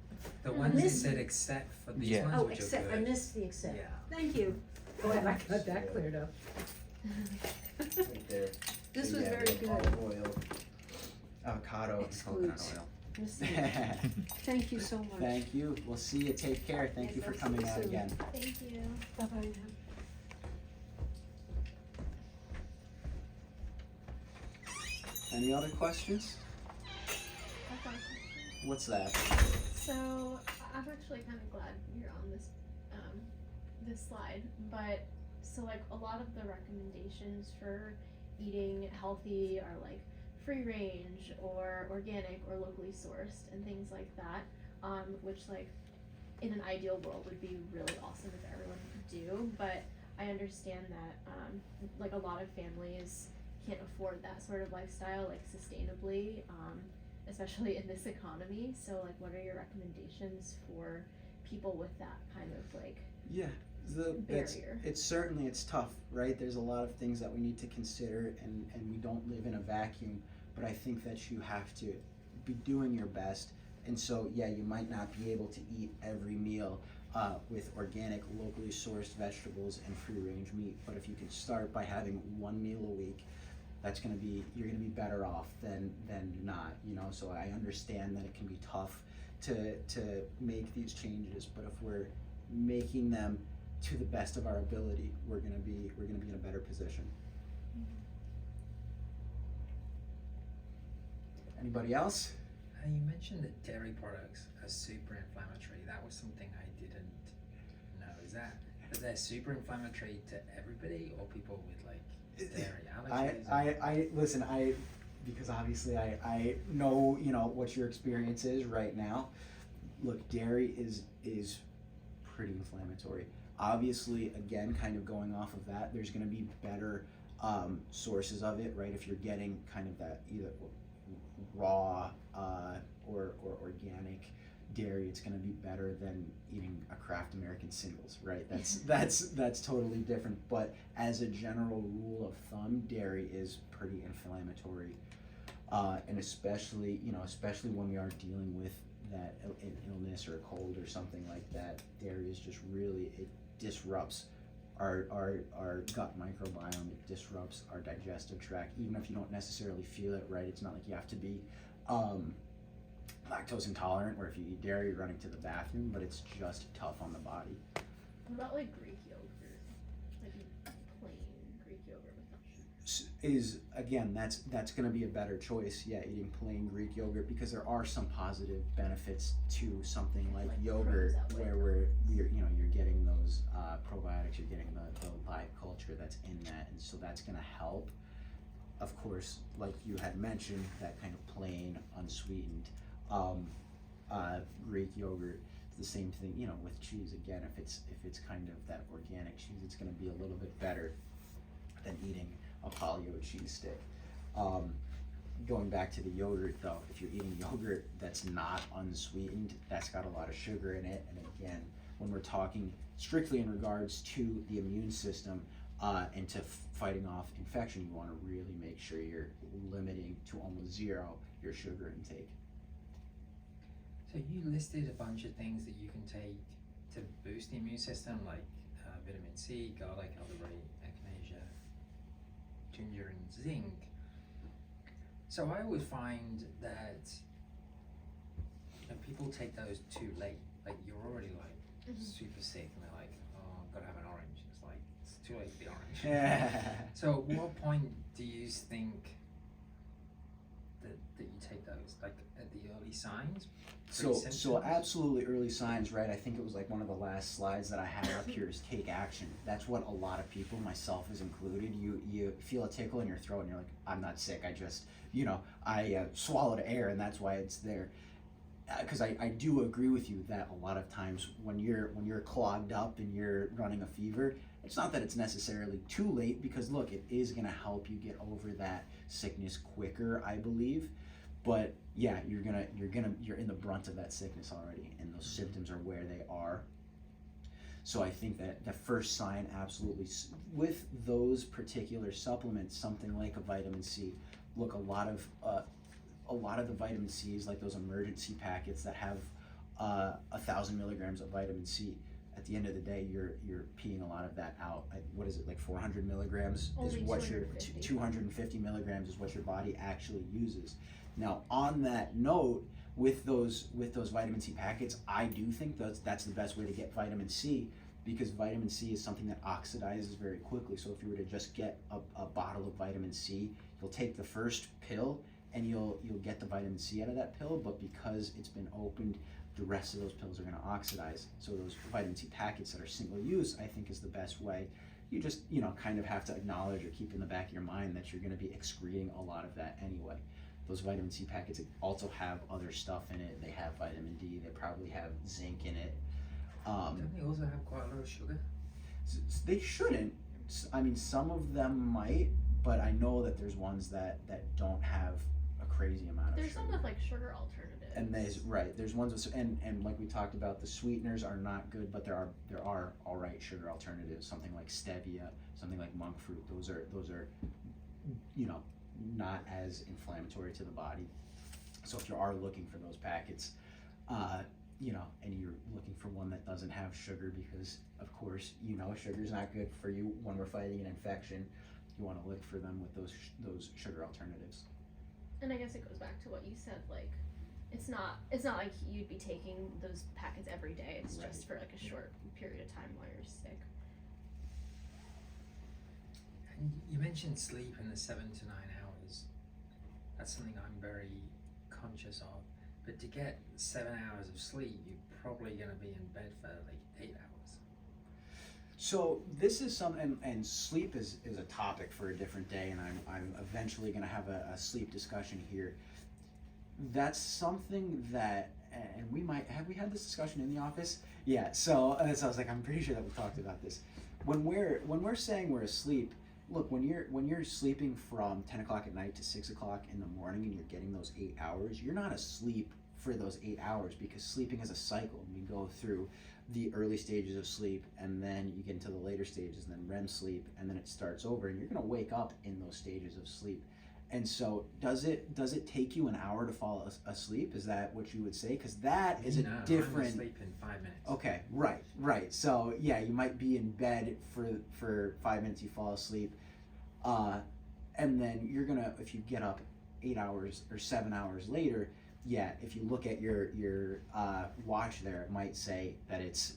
The I ones that missed- said except for these Yeah. ones Oh, which are except, I good. missed the except. Yeah. Thank you. Glad I got that cleared up. Right there. This So was yeah, very we have good. olive oil, avocado, and Excludes. coconut Missed it. Thank you so much. oil. Thank you. We'll see you. Take care. Thank Yes, you for I'll see coming you out soon. again. Thank you. Bye-bye. Any other questions? I've got a question. What's that? So I'm actually kind of glad you're on this slide, but so like a lot of the recommendations for eating healthy are like free range or organic or locally sourced and things like that, which like in an ideal world would be really awesome if everyone could do, but I understand that like a lot of families can't afford that sort of lifestyle like sustainably, especially in this economy. So like what are your recommendations for people with that kind of like Yeah. barrier? It's tough, right? There's a lot of things that we need to consider, and we don't live in a vacuum, but I think that you have to be doing your best. And so, yeah, you might not be able to eat every meal with organic, locally sourced vegetables and free-range meat, but if you can start by having one meal a week, you're gonna be better off than not, you know. So I understand that it can be tough to make these changes, but if we're making them to the best of our ability, we're gonna be in a better position. Anybody else? You mentioned that dairy products are super inflammatory. That was something I didn't know. Is that super inflammatory to everybody or people with like dairy allergies? I listen, because obviously I know, you know, what your experience is right now. Look, dairy is pretty inflammatory. Obviously, again, kind of going off of that, there's going to be better sources of it, right? If you're getting kind of that either raw or organic dairy, it's going to be better than eating a Kraft American Singles, right? That's totally different. But as a general rule of thumb, dairy is pretty inflammatory, and especially when we are dealing with that an illness or a cold or something like that, dairy is just really, it disrupts our gut microbiome. It disrupts our digestive tract, even if you don't necessarily feel it, right? It's not like you have to be lactose intolerant, where if you eat dairy, you're running to the bathroom, but it's just tough on the body. What about like Greek yogurt? Like plain Greek yogurt without sugar? Is again, that's going to be a better choice. Yeah, eating plain Greek yogurt, because there are some positive benefits to something like yogurt, pros outweigh where you're getting those probiotics, you're getting the live culture that's in that, and so that's going to help. Of course, like you had mentioned, that kind of plain, unsweetened Greek yogurt. It's the same thing, with cheese. Again, if it's kind of that organic cheese, it's going to be a little bit better than eating a paleo cheese stick. Going back to the yogurt though, if you're eating yogurt that's not unsweetened, that's got a lot of sugar in it. And again, when we're talking strictly in regards to the immune system and to fighting off infection, you want to really make sure you're limiting to almost zero your sugar intake. So you listed a bunch of things that you can take to boost the immune system, like vitamin C, garlic, elderberry, echinacea, ginger, and zinc. So I always find that people take those too late. Like you're already like super sick, and they're like, "Oh, I've got to have an orange." It's like it's too late to be orange. So, what point do you think that you take those? Like at the early signs? So absolutely early signs, right? I think it was like one of the last slides that I had up here is take action. That's what a lot of people, myself is included, you feel a tickle in your throat and you're like, I'm not sick, I just, I swallowed air and that's why it's there. Because I do agree with you that a lot of times when you're clogged up and you're running a fever, it's not that it's necessarily too late, because look, it is going to help you get over that sickness quicker, I believe. But yeah, you're in the brunt of that sickness already, and those symptoms are where they are. So I think that the first sign, absolutely, with those particular supplements, something like a vitamin C. Look, a lot of the vitamin C's, like those emergency packets that have 1,000 milligrams of vitamin C. At the end of the day, you're peeing a lot of that out. What is it, like 400 milligrams Only is what 250. 250 milligrams is what your body actually uses. Now, on that note, with those vitamin C packets, I do think that's the best way to get vitamin C, because vitamin C is something that oxidizes very quickly. So if you were to just get a bottle of vitamin C, you'll take the first pill and you'll get the vitamin C out of that pill, but because it's been opened, the rest of those pills are going to oxidize. So those vitamin C packets that are single use, I think, is the best way. You just kind of have to acknowledge or keep in the back of your mind that you're going to be excreting a lot of that anyway. Those vitamin C packets also have other stuff in it. They have vitamin D. They probably have zinc in it. Don't they also have quite a lot of sugar? They shouldn't. I mean, some of them might, but I know that there's ones that don't have a crazy amount of There's sugar. some with like sugar alternatives. And there's ones with, and like we talked about, the sweeteners are not good, but there are all right sugar alternatives. Something like stevia, something like monk fruit. Those are not as inflammatory to the body. So if you are looking for those packets, and you're looking for one that doesn't have sugar, because of course sugar is not good for you when we're fighting an infection, you want to look for them with those sugar alternatives. And I guess it goes back to what you said, like it's not like you'd be taking those packets every day. It's Right. just for like a short period of time while you're sick. And you mentioned sleep in the 7 to 9 hours. That's something I'm very conscious of. But to get 7 hours of sleep, you're probably going to be in bed for like 8 hours. So this is and sleep is a topic for a different day, and I'm eventually going to have a sleep discussion here. That's something that, and we had this discussion in the office? Yeah, so I was like, I'm pretty sure that we talked about this. When we're saying we're asleep, look, when you're sleeping from 10 o'clock at night to 6 o'clock in the morning and you're getting those 8 hours, you're not asleep for those 8 hours, because sleeping is a cycle. We go through the early stages of sleep, and then you get into the later stages, and then REM sleep, and then it starts over, and you're going to wake up in those stages of sleep. And so does it take you an hour to fall asleep? Is that what you would say? Because that is No, a different. I'm asleep in 5 minutes. Okay, right. So yeah, you might be in bed for 5 minutes, you fall asleep, and then you're gonna, if you get up 8 hours or 7 hours later, yeah, if you look at your watch there, it might say that it's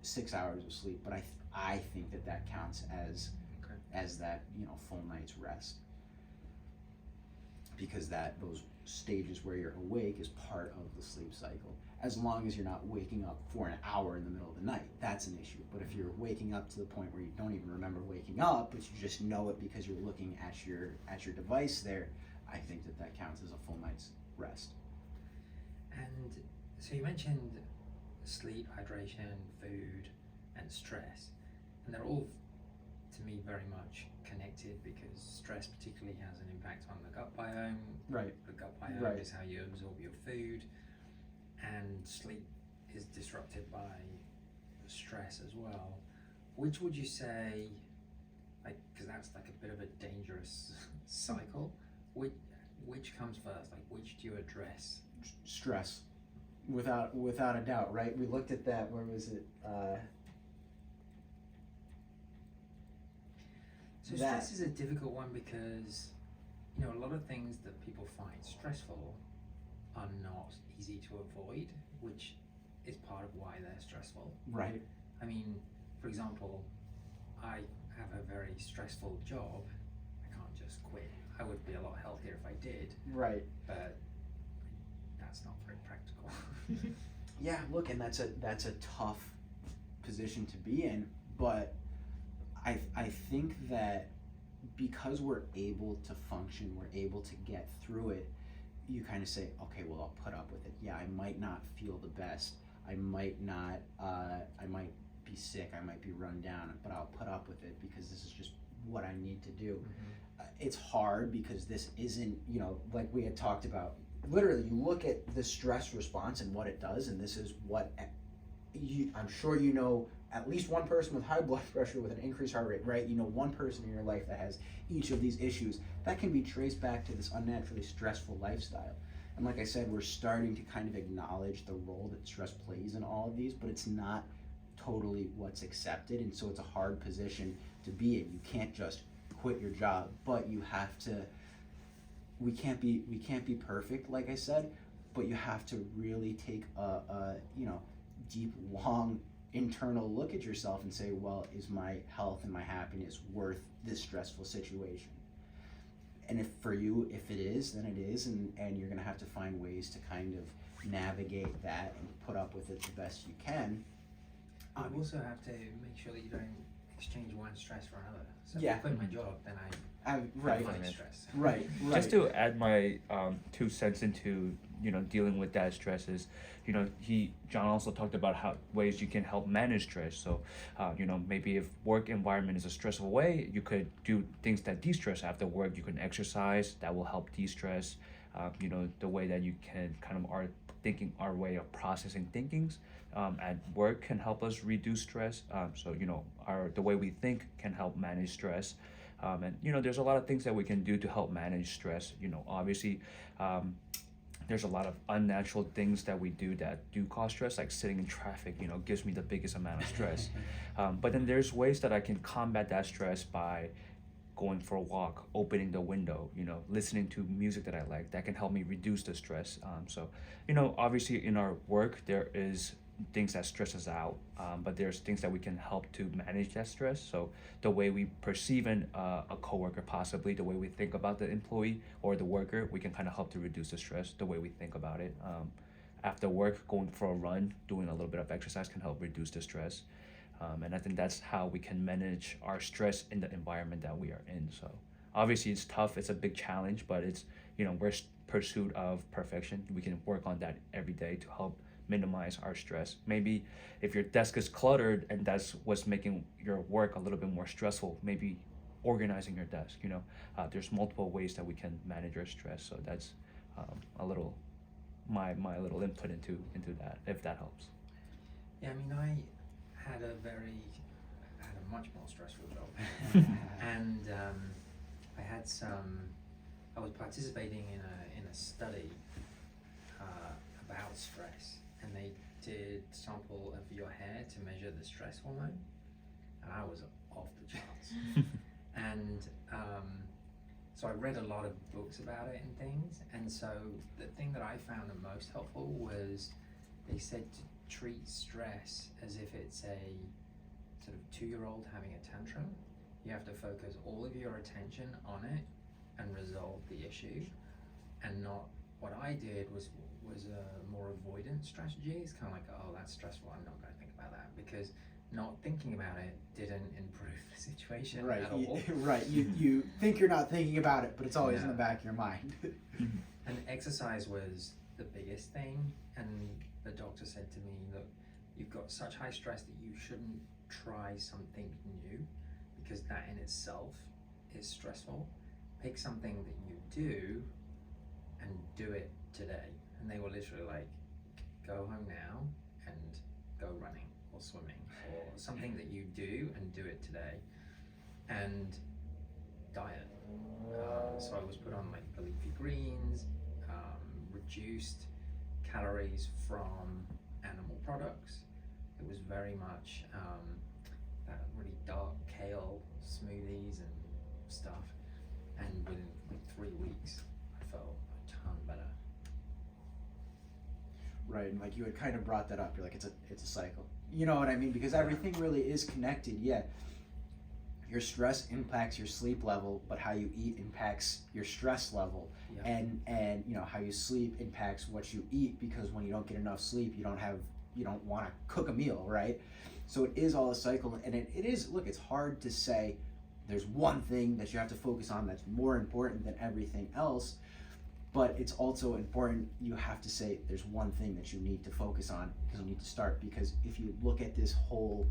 6 hours of sleep, but I think that counts as Okay. as that, you know, full night's rest, because those stages where you're awake is part of the sleep cycle. As long as you're not waking up for an hour in the middle of the night, that's an issue. But if you're waking up to the point where you don't even remember waking up, but you just know it because you're looking at your device there, I think that counts as a full night's rest. And so you mentioned sleep, hydration, food, and stress, and they're all, to me, very much connected, because stress particularly has an impact on the gut biome. Right. The gut biome Right. is how you absorb your food, and sleep is disrupted by stress as well. Which would you say, like, because that's like a bit of a dangerous cycle, which comes first? Like, which do you address? Stress, without a doubt, right? We looked at that. Where was it? So stress is a difficult one, because, you know, a lot of things that people find stressful are not easy to avoid, which is part of why they're stressful. Right. I mean, for example, I have a very stressful job. I can't just quit. I would be a lot healthier if I did, Right. but that's not very practical. Yeah, look, and that's a tough position to be in, but I think that because we're able to function, we're able to get through it, you kind of say, okay, well, I'll put up with it. Yeah, I might not feel the best. I might not, I might be sick, I might be run down, but I'll put up with it because this is just what I need to do. It's hard because this isn't, you know, like we had talked about, literally you look at the stress response and what it does, and this is what I'm sure you know at least one person with high blood pressure with an increased heart rate, right? You know one person in your life that has each of these issues. That can be traced back to this unnaturally stressful lifestyle. And like I said, we're starting to kind of acknowledge the role that stress plays in all of these, but it's not totally what's accepted, and so it's a hard position to be in. You can't just quit your job, but you have to, we can't be perfect, like I said, but you have to really take a you know, deep, long internal look at yourself and say, well, is my health and my happiness worth this stressful situation? And if for you, if it is, then it is, and you're gonna have to find ways to kind of navigate that and put up with it the best you can. You also have to make sure that you don't exchange one stress for another. So Yeah. if I quit my job, then Right, find stress. right. Just to add my 2 cents into, you know, dealing with that stress is, you know, John also talked about how ways you can help manage stress. So, you know, maybe if work environment is a stressful way, you could do things that de-stress after work. You can exercise, that will help de-stress. You know, the way that you can kind of our way of processing thinkings at work can help us reduce stress. So, you know, the way we think can help manage stress. And, you know, there's a lot of things that we can do to help manage stress. You know, obviously, there's a lot of unnatural things that we do that do cause stress, like sitting in traffic, you know, gives me the biggest amount of stress. But then there's ways that I can combat that stress by going for a walk, opening the window, you know, listening to music that I like. That can help me reduce the stress. So, you know, obviously in our work, there is things that stress us out, but there's things that we can help to manage that stress. So the way we perceive a coworker, possibly the way we think about the employee or the worker, we can kind of help to reduce the stress, the way we think about it. After work, going for a run, doing a little bit of exercise can help reduce the stress. And I think that's how we can manage our stress in the environment that we are in. So obviously it's tough, it's a big challenge, but it's, you know, we're pursuit of perfection. We can work on that every day to help minimize our stress. Maybe if your desk is cluttered and that's what's making your work a little bit more stressful, maybe organizing your desk, you know, there's multiple ways that we can manage our stress. So that's a little, my little input into that, if that helps. Yeah, I mean, I had a much more stressful job. And I had some I was participating in a study about stress, and they did sample of your hair to measure the stress hormone, and I was off the charts. And so I read a lot of books about it and things, and so the thing that I found the most helpful was they said to treat stress as if it's a sort of 2-year-old having a tantrum. You have to focus all of your attention on it and resolve the issue, and not what I did was a more avoidant strategy. It's kind of like, oh, that's stressful, I'm not going to think about that, because not thinking about it didn't improve the situation Right. at all. Right. You think you're not thinking about it, but it's always in No. the back of your mind. And exercise was the biggest thing, and the doctor said to me, look, you've got such high stress that you shouldn't try something new, because that in itself is stressful. Pick something that you do and do it today. And they were literally like, go home now and go running or swimming, or something that you do and do it today. And diet. So I was put on like the leafy greens, reduced calories from animal products. It was very much that really dark kale smoothies and stuff. And within like 3 weeks, I felt a ton better. Right, and like you had kind of brought that up. You're like, it's a cycle. You know what I mean? Because everything really is connected. Yeah, your stress impacts your sleep level, but how you eat impacts your stress level, Yeah. and you know how you sleep impacts what you eat, because when you don't get enough sleep, you don't want to cook a meal, right? So it is all a cycle, and it is. Look, it's hard to say there's one thing that you have to focus on that's more important than everything else. But it's also important, you have to say there's one thing that you need to focus on, because you need to start. Because if you look at this whole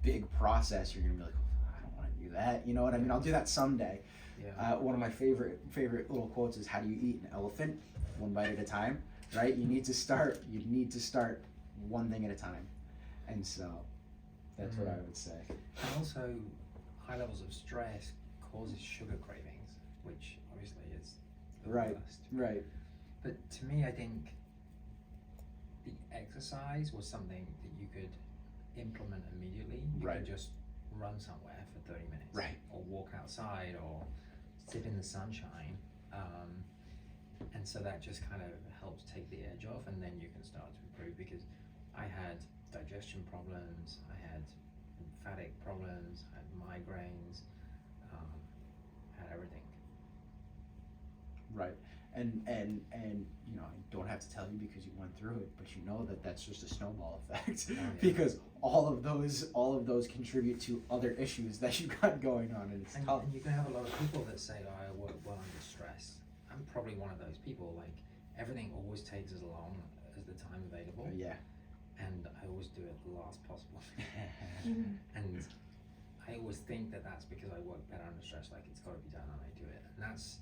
big process, you're gonna be like, oh, I don't want to do that. You know what I mean? I'll do that someday. Yeah. One of my favorite little quotes is, "How do you eat an elephant? One bite at a time." Right? You need to start. You need to start one thing at a time. And so that's what I would say. And also, high levels of stress causes sugar cravings, which obviously is the Right. worst. Right. But to me, I think the exercise was something that you could implement immediately. You Right. could just run somewhere for 30 minutes. Right. Or walk outside, or sit in the sunshine. And so that just kind of helps take the edge off, and then you can start to improve, because I had digestion problems, I had lymphatic problems, I had migraines, had everything. Right. And you know, I don't have to tell you because you went through it, but you know that that's just a snowball effect. Oh, yeah. Because all of those contribute to other issues that you got going on, and it's tough. And you can have a lot of people that say, oh, I work well under stress. I'm probably one of those people. Like, everything always takes as long as the time available, Yeah. and I always do it the last possible. And I always think that that's because I work better under stress, like it's got to be done and I do it. And that's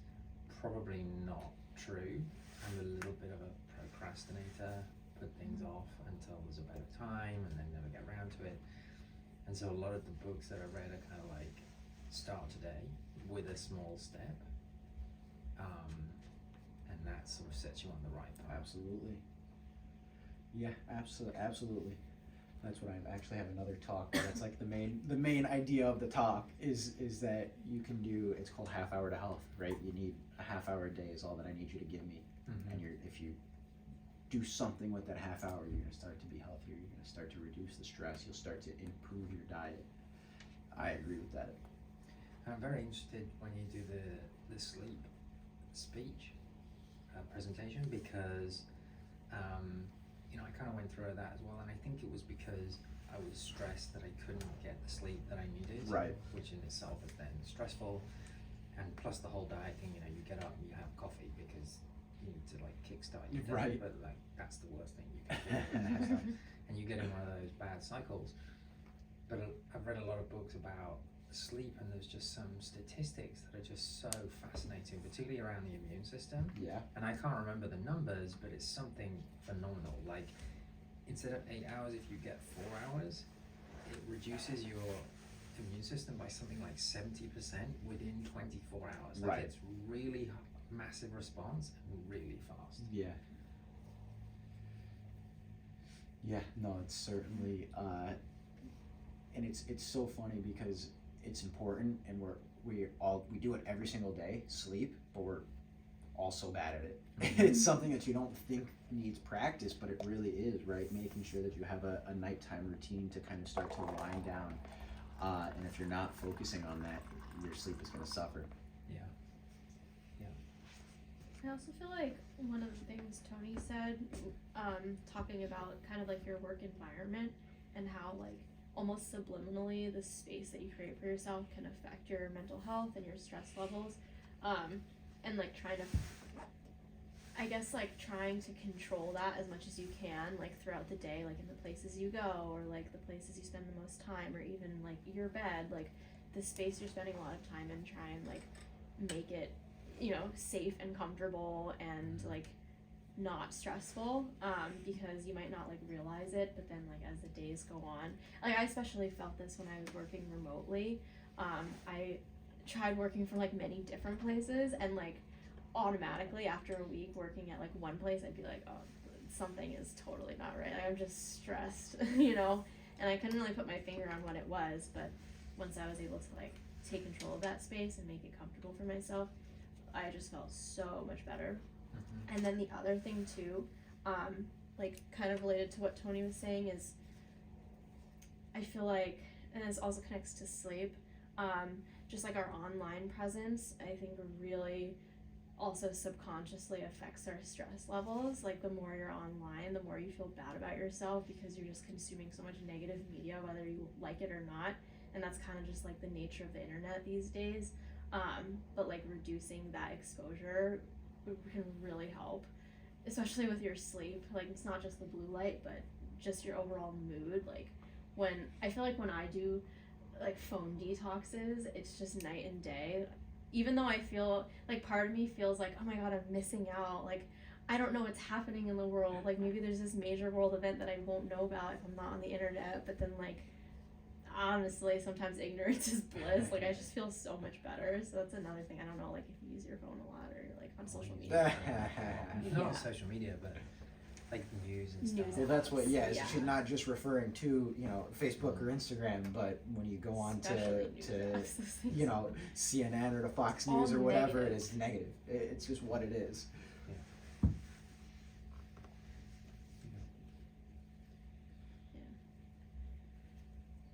probably not true. I'm a little bit of a procrastinator, put things off until there's a better time and then never get around to it. And so a lot of the books that I read are kind of like, start today with a small step. And that sort of sets you on the right path. Absolutely. Yeah, absolutely. That's what I actually have another talk. But that's like the main idea of the talk is that you can do. It's called half hour to health, right? You need a half hour a day is all that I need you to give me, and if you do something with that half hour, you're gonna start to be healthier. You're gonna start to reduce the stress. You'll start to improve your diet. I agree with that. I'm very interested when you do the sleep speech presentation, because you know, I kind of went through that as well, and I think it was because I was stressed that I couldn't get the sleep that I needed, Right. which in itself is then stressful, and plus the whole diet thing. You know, you get up and you have coffee because you need to like kickstart your day, Right. but like that's the worst thing you can do. And you get in one of those bad cycles. But I've read a lot of books about sleep, and there's just some statistics that are just so fascinating, particularly around the immune system. Yeah. And I can't remember the numbers, but it's something phenomenal. Like, instead of 8 hours, if you get 4 hours, it reduces your immune system by something like 70% within 24 hours. Like, Right. it's really massive response really fast. Yeah. Yeah, no, it's certainly, and it's so funny because it's important, and we do it every single day, sleep, but we're all so bad at it. It's something that you don't think needs practice, but it really is, right? Making sure that you have a nighttime routine to kind of start to wind down, and if you're not focusing on that, your sleep is going to suffer. Yeah. I also feel like one of the things Tony said, talking about kind of like your work environment and how like almost subliminally the space that you create for yourself can affect your mental health and your stress levels, and like trying to control that as much as you can, like throughout the day, like in the places you go, or like the places you spend the most time, or even like your bed, like the space you're spending a lot of time in, try and like make it, you know, safe and comfortable and like not stressful, because you might not like realize it, but then like as the days go on, like I especially felt this when I was working remotely. I tried working from like many different places, and like automatically after a week working at like one place, I'd be like, oh, something is totally not right, like, I'm just stressed, you know, and I couldn't really put my finger on what it was, but once I was able to like take control of that space and make it comfortable for myself, I just felt so much better. And then the other thing too, like kind of related to what Tony was saying, is I feel like, and this also connects to sleep, just like our online presence, I think really also subconsciously affects our stress levels. Like the more you're online, the more you feel bad about yourself because you're just consuming so much negative media, whether you like it or not. And that's kind of just like the nature of the internet these days. But like reducing that exposure can really help, especially with your sleep. Like it's not just the blue light, but just your overall mood. Like when I feel like when I do like phone detoxes, it's just night and day. Even though I feel like part of me feels like, oh my god, I'm missing out, like I don't know what's happening in the world, like maybe there's this major world event that I won't know about if I'm not on the internet, but then like honestly sometimes ignorance is bliss. Like I just feel so much better. So that's another thing. I don't know, like if you use your phone a lot or like on social media. Not on social media, but like news and stuff. Well, that's what, Yeah. she's not just referring to, you know, Facebook or Instagram, but when you go on Especially news to apps, those things. you know, CNN or the Fox All News or whatever, negative. it is negative. It's just what it is.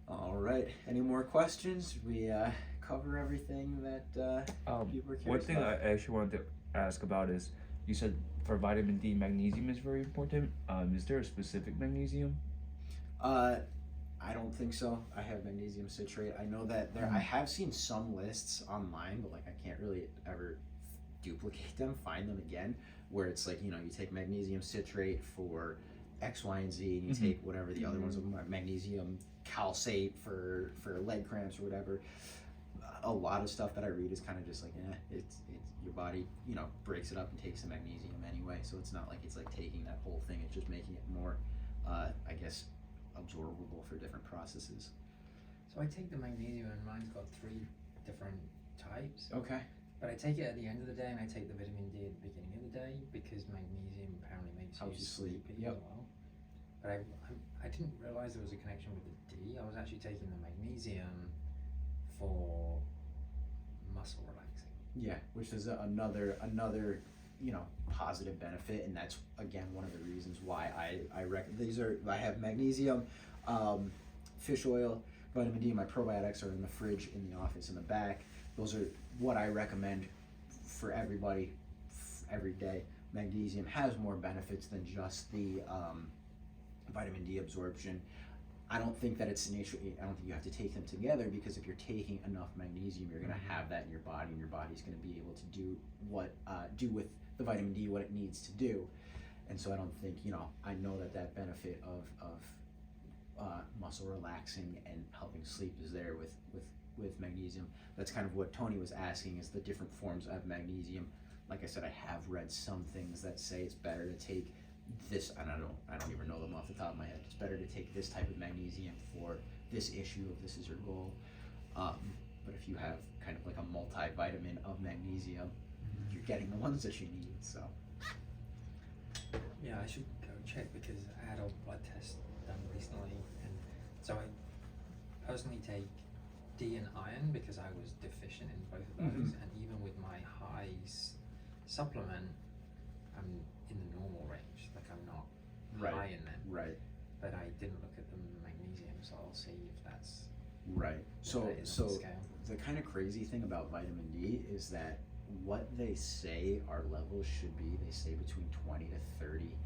All right. Any more questions? We cover everything that people are One curious thing about. I actually wanted to ask about is, you said for vitamin D, magnesium is very important. Is there a specific magnesium? I don't think so. I have magnesium citrate. I know that I have seen some lists online, but like I can't really ever duplicate them, find them again, where it's like, you know, you take magnesium citrate for X, Y, and Z, and you take whatever the other ones are, magnesium calcate for leg cramps or whatever. A lot of stuff that I read is kind of just like, it's your body, you know, breaks it up and takes the magnesium anyway, so it's not like it's like taking that whole thing, it's just making it more, I guess, absorbable for different processes. So I take the magnesium, and mine's got 3 different types. Okay. But I take it at the end of the day, and I take the vitamin D at the beginning of the day, because magnesium apparently makes Helps you you sleep. sleepy Yep. as well. But I didn't realize there was a connection with the D. I was actually taking the magnesium for muscle relaxing. Yeah, which is another you know, positive benefit, and that's again one of the reasons why I I have magnesium, fish oil, vitamin D. My probiotics are in the fridge in the office in the back. Those are what I recommend for everybody every day. Magnesium has more benefits than just the vitamin D absorption. I don't think that it's an issue. I don't think you have to take them together, because if you're taking enough magnesium, you're going to have that in your body, and your body's going to be able to do what do with the vitamin D what it needs to do. And so I don't think, you know, I know that benefit of muscle relaxing and helping sleep is there with magnesium. That's kind of what Tony was asking, is the different forms of magnesium. Like I said, I have read some things that say it's better to take this, and I don't even know them off the top of my head. It's better to take this type of magnesium for this issue if this is your goal. But if you have kind of like a multivitamin of magnesium, you're getting the ones that you need. So Yeah, I should go check because I had a blood test done recently, and so I personally take D and iron because I was deficient in both of those, Mhm. and even with my highs supplement, I'm in the normal range. Like I'm not Right. high in them, right, but I didn't look at the magnesium, so I'll see if that's right. what So that is on the so scale. the kind of crazy thing about vitamin D is that what they say our levels should be, they say between 20 to 30,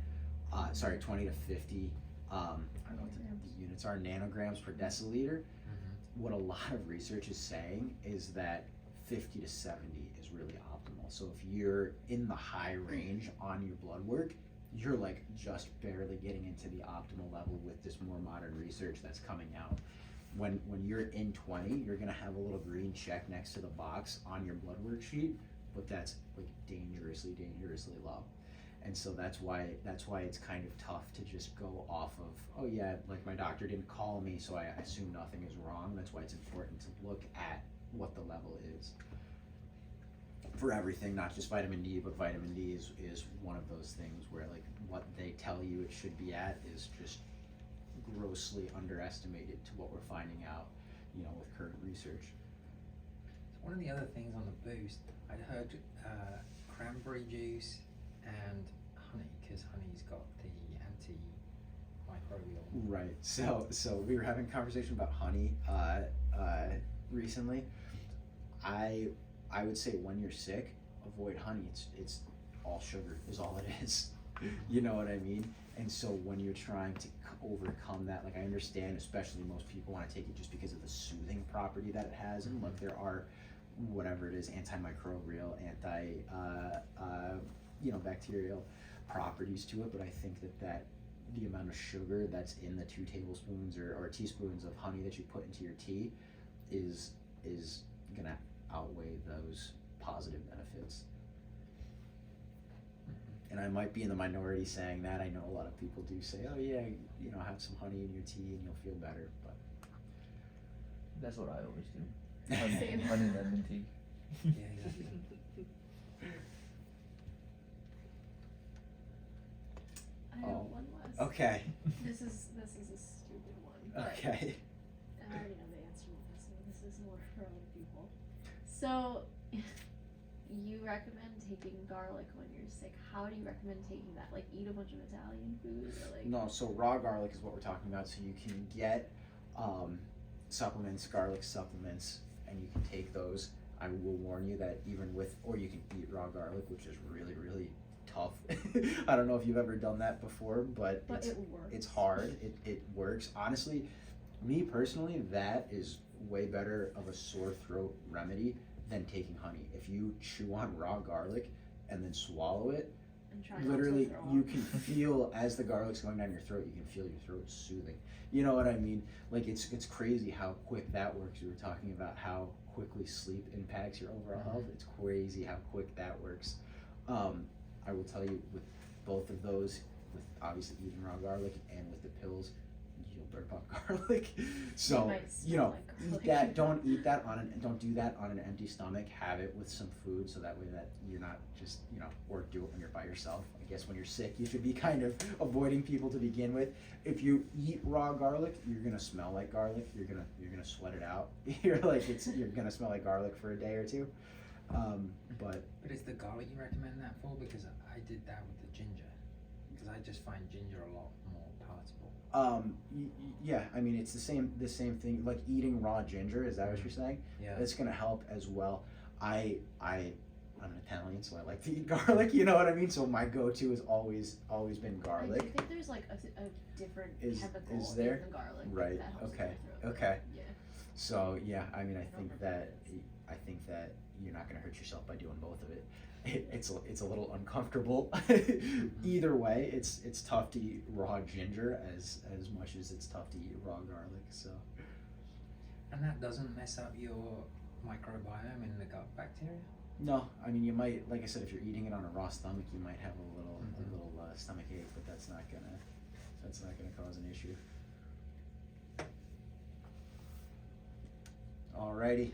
20 to 50, I don't know what the units are, nanograms per deciliter. Mm-hmm. What a lot of research is saying is that 50 to 70 is really optimal. So if you're in the high range on your blood work, you're like just barely getting into the optimal level with this more modern research that's coming out. When you're in 20, you're gonna have a little green check next to the box on your blood work sheet, but that's like dangerously low. And so that's why it's kind of tough to just go off of, oh yeah, like my doctor didn't call me, so I assume nothing is wrong. That's why it's important to look at what the level is for everything, not just vitamin D, but vitamin D is one of those things where like what they tell you it should be at is just grossly underestimated to what we're finding out, with current research. So one of the other things on the boost, I'd heard cranberry juice and honey, because honey's got the antimicrobial. Right. So we were having a conversation about honey recently. I would say when you're sick, avoid honey. It's all sugar is all it is. You know what I mean? And so when you're trying to overcome that, like I understand, especially most people want to take it just because of the soothing property that it has, and look, there are whatever it is, antimicrobial, bacterial properties to it, but I think that the amount of sugar that's in the 2 tablespoons or teaspoons of honey that you put into your tea is gonna outweigh those positive benefits. And I might be in the minority saying that. I know a lot of people do say, oh yeah, have some honey in your tea and you'll feel better, but That's what I always do. Same. Honey lemon tea. Yeah, exactly. I have one last. Okay. This is a stupid one. But Okay. I already know the answer to this, so this is more for other people. So, you recommend taking garlic when you're sick. How do you recommend taking that? Like, eat a bunch of Italian food, or like? No, so raw garlic is what we're talking about. So you can get supplements, garlic supplements, and you can take those. I will warn you that or you can eat raw garlic, which is really, really tough. I don't know if you've ever done that before, but But it works. it's hard. It works. Honestly, me personally, that is way better of a sore throat remedy than taking honey. If you chew on raw garlic and then swallow it, And try not to literally throw you up. can feel as the garlic's going down your throat, you can feel your throat soothing. You know what I mean? Like it's crazy how quick that works. We were talking about how quickly sleep impacts your overall health. It's crazy how quick that works. I will tell you, with both of those, with obviously eating raw garlic and with the pills, you'll burp up garlic. So might smell like eat garlic. that. Don't do that on an empty stomach. Have it with some food, so that way that you're not just or do it when you're by yourself. I guess when you're sick, you should be kind of avoiding people to begin with. If you eat raw garlic, you're gonna smell like garlic. You're gonna sweat it out. You're gonna smell like garlic for a day or two. But But is the garlic you recommend that for? Because I did that with the ginger. Because I just find ginger a lot more palatable. yeah, I mean it's the same thing. Like eating raw ginger, is that what you're saying? Yeah. It's gonna help as well. I'm an Italian, so I like to eat garlic. You know what I mean? So my go-to has always been I garlic. do think there's like a different Is chemical there? in the garlic Right, that helps okay, with your throat. okay. Yeah. So yeah, I mean I think recommend that you're not gonna hurt yourself by doing both of it. It's a little uncomfortable. Either way, it's tough to eat raw ginger as much as it's tough to eat raw garlic. So And that doesn't mess up your microbiome in the gut bacteria? no, I mean you might, like I said, if you're eating it on a raw stomach, you might have a little Mhm. stomach ache, but that's not gonna cause an issue. Alrighty,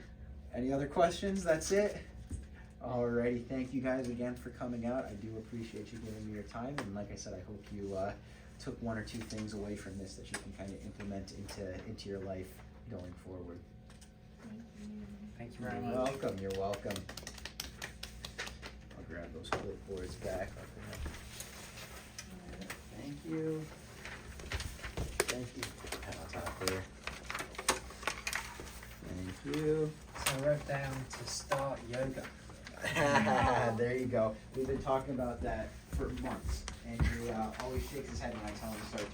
any other questions? That's it. Alrighty, thank you guys again for coming out. I do appreciate you giving me your time, and like I said, I hope you took one or two things away from this that you can kind of implement into your life going forward. Thank you. Thank you very You're much. welcome. You're welcome. I'll grab those clipboards back. Alright, thank you. Thank you. Pat on top there. Thank you. So I wrote down to start yoga. There you go. We've been talking about that for months, and he always shakes his head when I tell him to start